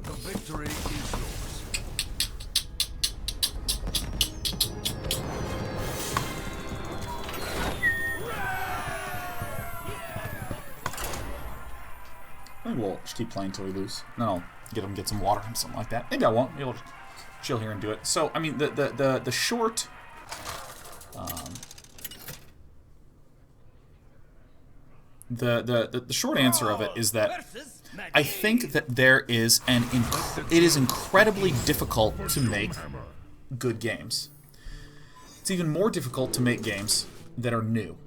The victory is yours. Maybe we'll just keep playing until we lose. Then I'll get some water or something like that. Maybe I won't. Maybe I'll just chill here and do it. So, I mean, the short... The short answer of it is that I think that there is it is incredibly difficult to make good games. It's even more difficult to make games that are new.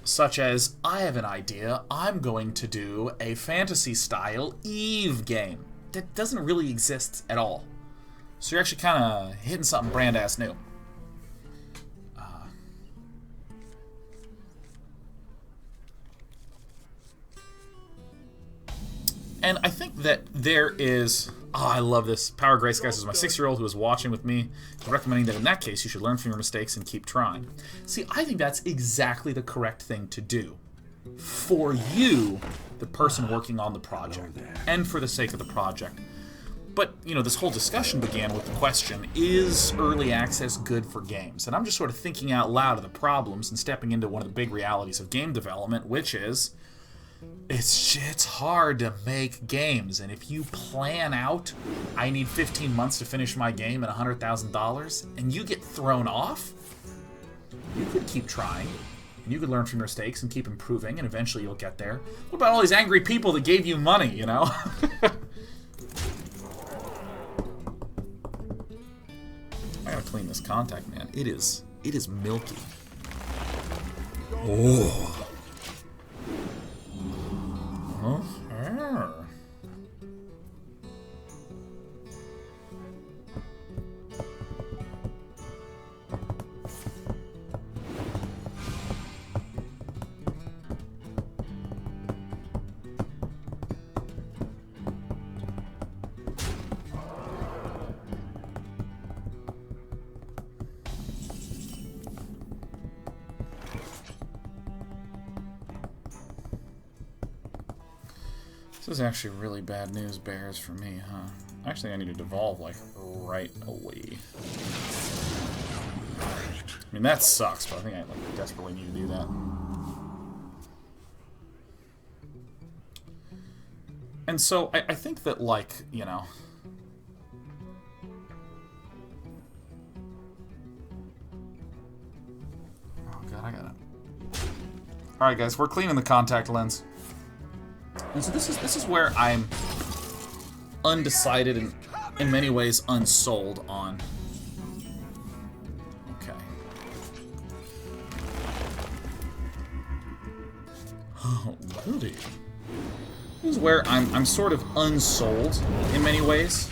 Such as, I have an idea, I'm going to do a fantasy-style Eve game that doesn't really exist at all. So you're actually kind of hitting something brand-ass new. And I think that there is... Oh, I love this. Power Grace Guys is my 6-year-old who was watching with me, recommending that in that case you should learn from your mistakes and keep trying. See, I think that's exactly the correct thing to do. For you, the person working on the project, and for the sake of the project. But, you know, this whole discussion began with the question, is early access good for games? And I'm just sort of thinking out loud of the problems and stepping into one of the big realities of game development, which is... It's hard to make games, and if you plan out, I need 15 months to finish my game at $100,000, and you get thrown off, you could keep trying, and you could learn from your mistakes and keep improving, and eventually you'll get there. What about all these angry people that gave you money, you know? I gotta clean this contact, man. It is milky. Oh. This is actually really bad news bears for me, huh? Actually, I need to devolve, like, right away. I mean, that sucks, but I think I, like, desperately need to do that. And so, I think that, like, you know... Oh, God, I gotta... Alright, guys, we're cleaning the contact lens. And so this is where I'm undecided and in many ways unsold on. Okay. Oh, goody. This is where I'm sort of unsold in many ways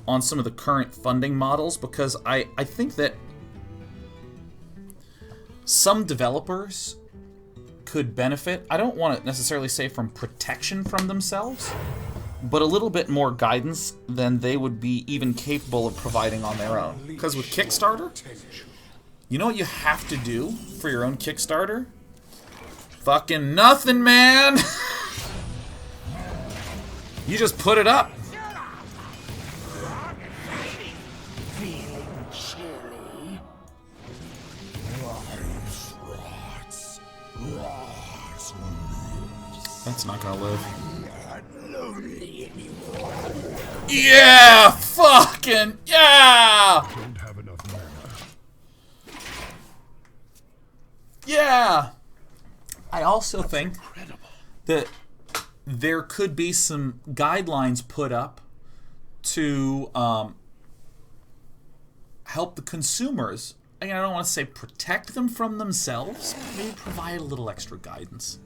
on some of the current funding models, because I think that some developers could benefit. I don't want to necessarily say from protection from themselves, but a little bit more guidance than they would be even capable of providing on their own. Because with Kickstarter, you know what you have to do for your own Kickstarter? Fucking nothing, man! You just put it up. That's not gonna live. Yeah! Fucking yeah! Don't have enough mana. Yeah! I also think that there could be some guidelines put up to help the consumers. Again, I don't want to say protect them from themselves, but maybe provide a little extra guidance.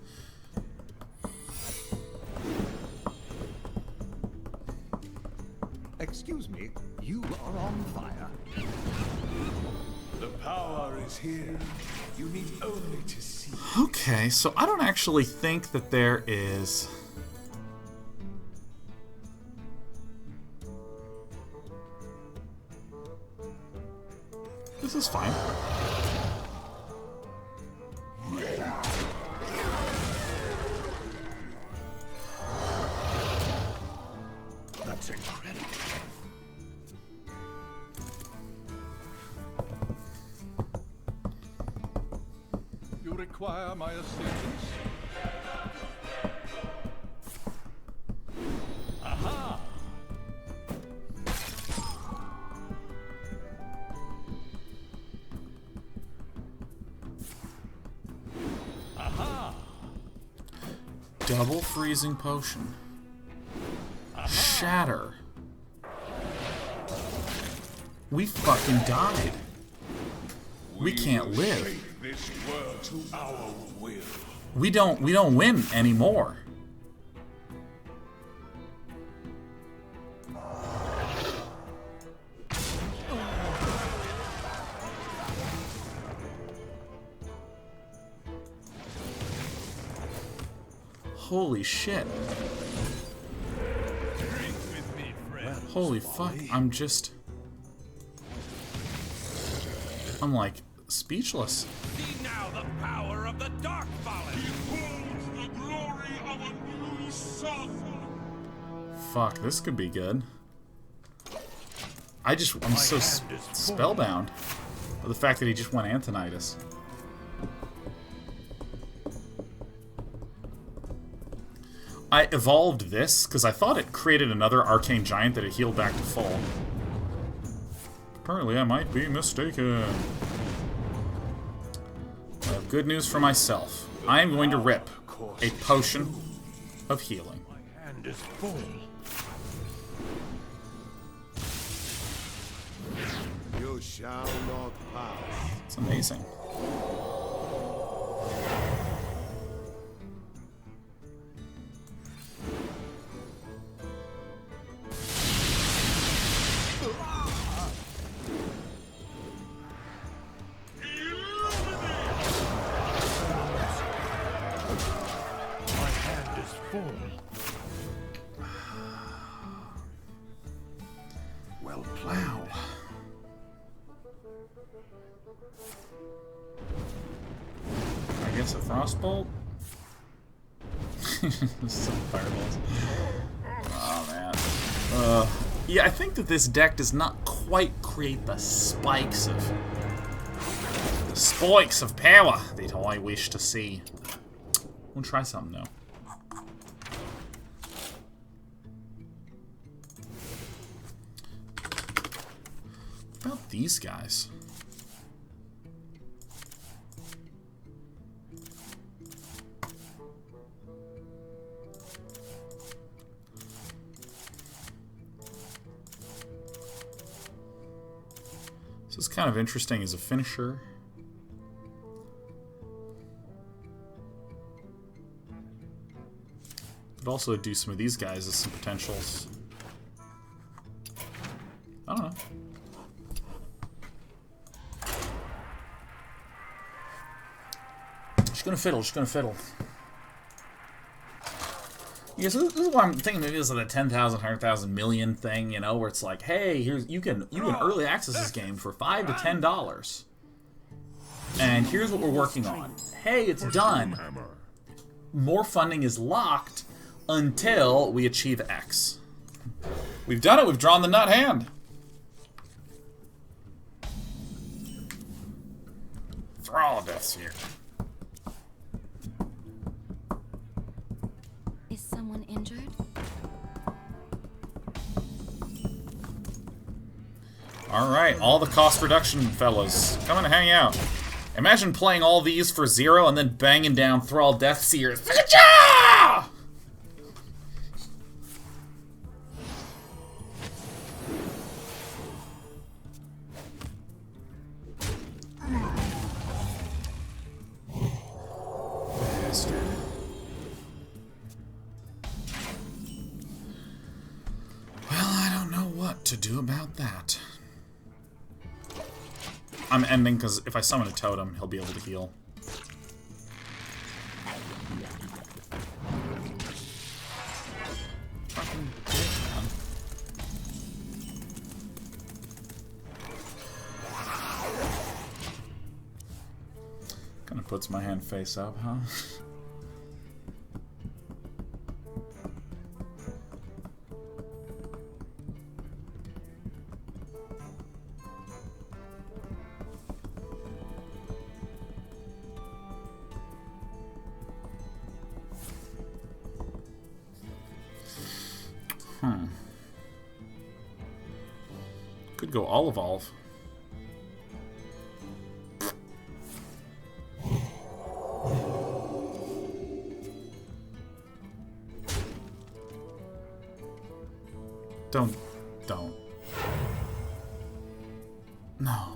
Excuse me, you are on fire. The power is here. You need only to see. Okay, so I don't actually think that there is... This is fine. That's incredible. Your require my assistance? Aha! Aha! Double freezing potion. Shatter. We fucking died. We can't live. Shape this world to our will. We don't win anymore. Holy shit. Holy fuck, I'm like speechless. See now the power of the Dark Fallen. Behold the glory of a new sun! Fuck, this could be good. I'm so spellbound by the fact that he just went Antonitis. I evolved this because I thought it created another arcane giant that it healed back to full. Apparently I might be mistaken. I have good news for myself. I am going to rip a potion of healing. My hand is full. You shall not pass. It's amazing. My hand is full. Well played. Wow. I guess a frostbolt? Some fireballs. Oh man. Yeah, I think that this deck does not quite create the spikes of power that I wish to see. We'll try something though. What about these guys? This is kind of interesting as a finisher. Could also do some of these guys as some potentials. I don't know. Just gonna fiddle. Yeah, so this is why I'm thinking maybe this is the 10,000, 100,000, million thing, you know, where it's like, hey, here's you can early access this game for $5 to $10, and here's what we're working on. Hey, it's done. More funding is locked until we achieve X. We've done it. We've drawn the nut hand. Thrall deaths here. Is someone injured? Alright, all the cost reduction fellas, come and hang out. Imagine playing all these for 0 and then banging down Thrall Deathseer. Cha! Bastard. Well, I don't know what to do about that. I'm ending because if I summon a totem, he'll be able to heal. Fucking dick, man. Kinda puts my hand face up, huh? Could go all evolve. Don't. No.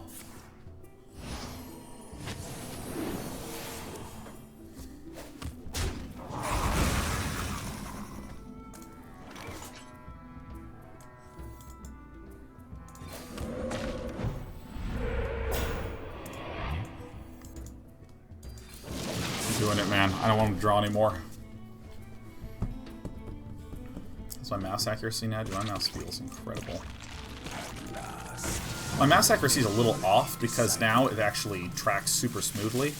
Doing it, man. I don't want to draw anymore. Is my mouse accuracy now? Dude, my mouse feels incredible. My mouse accuracy is a little off because now it actually tracks super smoothly.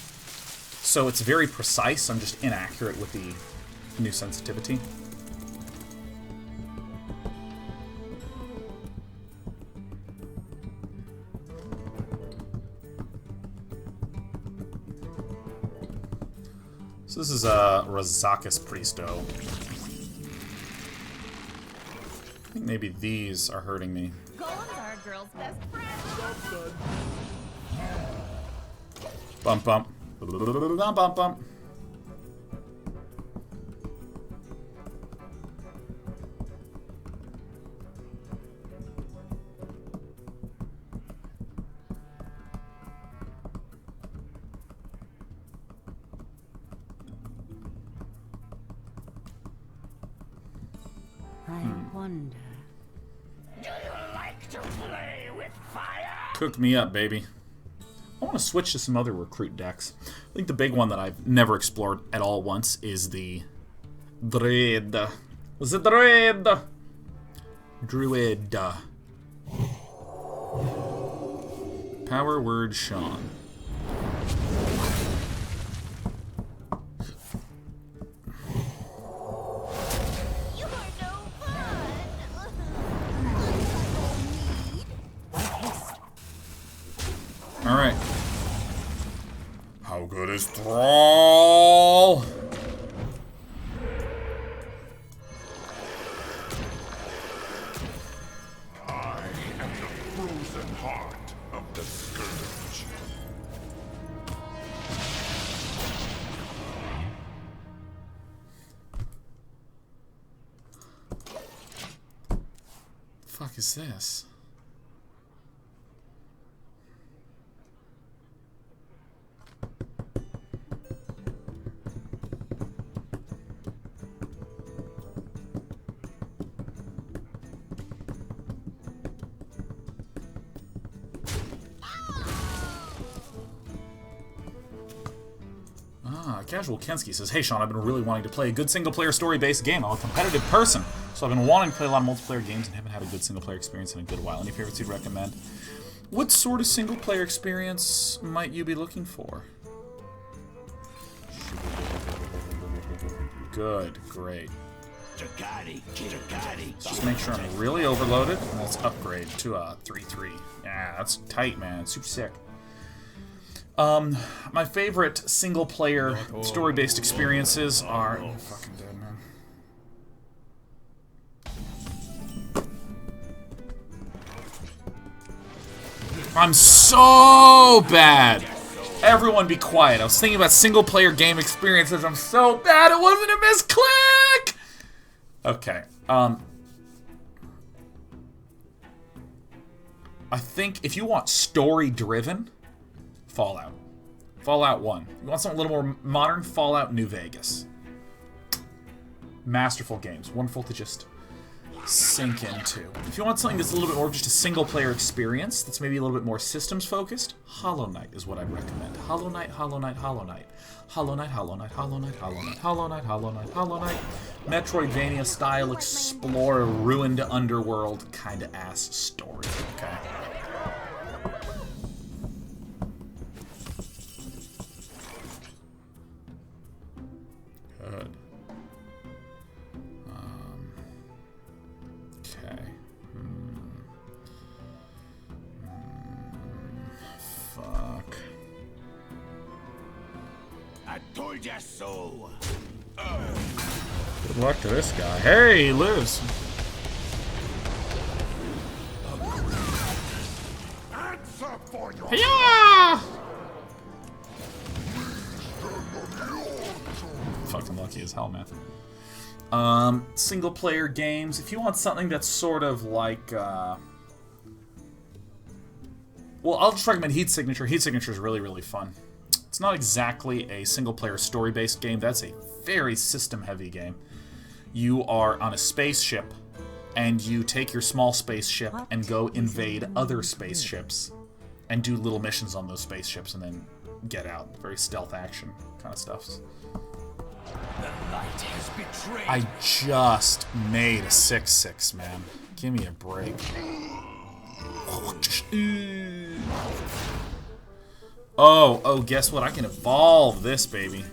So it's very precise. I'm just inaccurate with the new sensitivity. So this is Razakis Priesto. I think maybe these are hurting me. Golems are a girl's best friend. Bump, bump. Bump, bump, bump. I wonder. Do you like to play with fire? Cook me up, baby. I want to switch to some other recruit decks. I think the big one that I've never explored at all once is the Druid. Was it Druid? Druid. Power word Shaman. You are no fun. Alright. How good is Thrall? I am the frozen heart of the Scourge. Fuck is this? Casual Kensky says, "Hey Sean, I've been really wanting to play a good single-player story-based game. I'm a competitive person, so I've been wanting to play a lot of multiplayer games and haven't had a good single-player experience in a good while. Any favorites you'd recommend? What sort of single-player experience might you be looking for?" Good, great. Just make sure I'm really overloaded, and let's upgrade to a 3-3. Yeah, that's tight, man. Super sick. My favorite single-player story-based experiences are... Oh, I'm fucking dead, man. I'm so bad! Everyone be quiet. I was thinking about single-player game experiences. I'm so bad, it wasn't a misclick! Okay, I think if you want story-driven... Fallout. Fallout 1. You want something a little more modern? Fallout New Vegas. Masterful games. Wonderful to just sink into. If you want something that's a little bit more just a single-player experience, that's maybe a little bit more systems-focused, Hollow Knight is what I'd recommend. Hollow Knight, Hollow Knight, Hollow Knight. Hollow Knight, Hollow Knight, Hollow Knight, Hollow Knight, Hollow Knight, Hollow Knight, Hollow Knight. Metroidvania-style explorer, ruined underworld kind of ass story, okay? Good. Okay. Fuck. I told ya so. Good luck to this guy. Hey, he lives. for your Yeah! Fucking lucky as hell, man. Single player games. If you want something that's sort of like, well, I'll just recommend Heat Signature. Heat Signature is really, really fun. It's not exactly a single player story based game. That's a very system heavy game. You are on a spaceship, and you take your small spaceship and go invade other spaceships and do little missions on those spaceships and then get out. Very stealth action kind of stuff. The light has betrayed. I just made a 6/6, man. Give me a break. Oh, guess what? I can evolve this baby.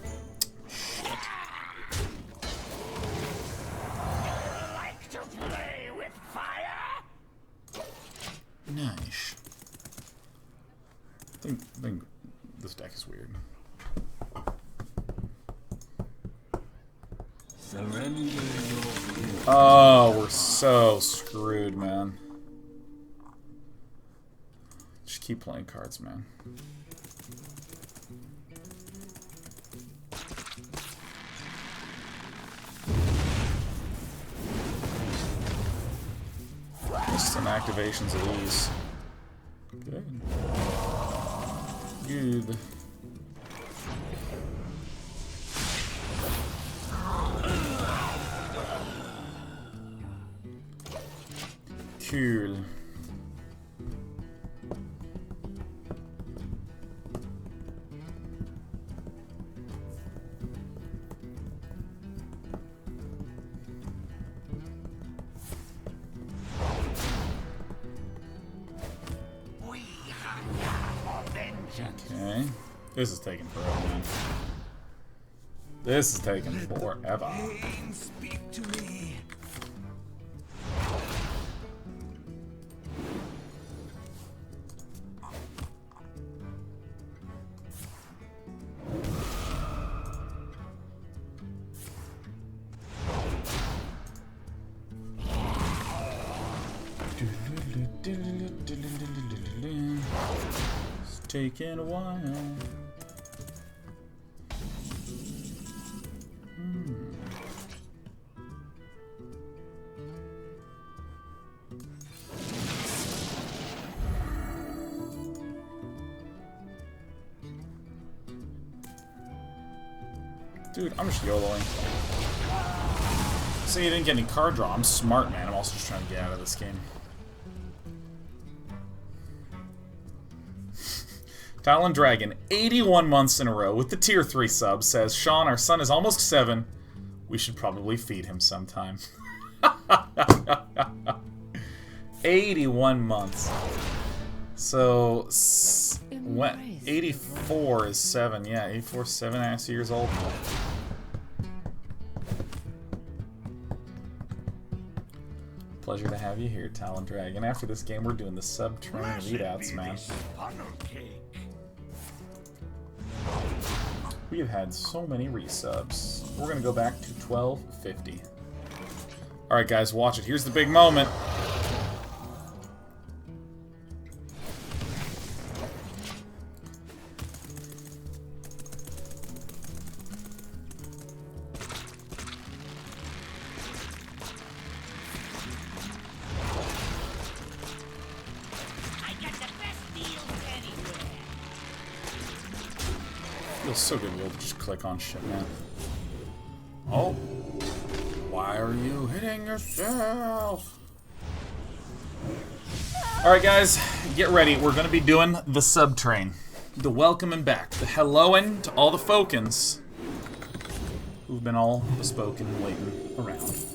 Like to play with fire? Nice. I think this deck is weird. Surrender your will. Oh, we're so screwed, man. Just keep playing cards, man. Just some activations of these. Good. Good. Cool. Okay. This is taking forever, man. This is taking forever. Pain, speak to me. It's taking a while. Dude, I'm just YOLOing. See, you didn't get any card draw. I'm smart, man. I'm also just trying to get out of this game. Talon Dragon, 81 months in a row with the tier 3 sub, says, Sean, our son is almost 7. We should probably feed him sometime. 81 months. So, what? 84 is 7. Yeah, 84 is 7.5 years old now. Pleasure to have you here, Talon Dragon. After this game, we're doing the sub-train readouts, man. Funnel cake. We have had so many resubs. We're gonna go back to 1250. Alright guys, watch it. Here's the big moment. I got the best deals anywhere. Feels so good to be able to just click on shit, man. Oh. Why are you hitting yourself? Alright guys, get ready. We're going to be doing the sub-train. The welcoming back. The helloing to all the Fokins who've been all bespoken and waiting around.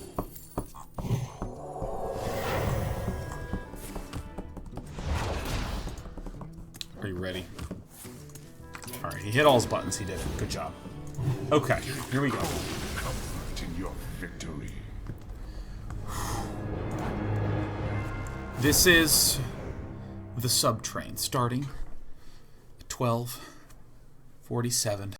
Are you ready? Alright, he hit all his buttons. He did it. Good job. Okay, here we go. comfort in your victory. This is the sub-train starting at 12:47.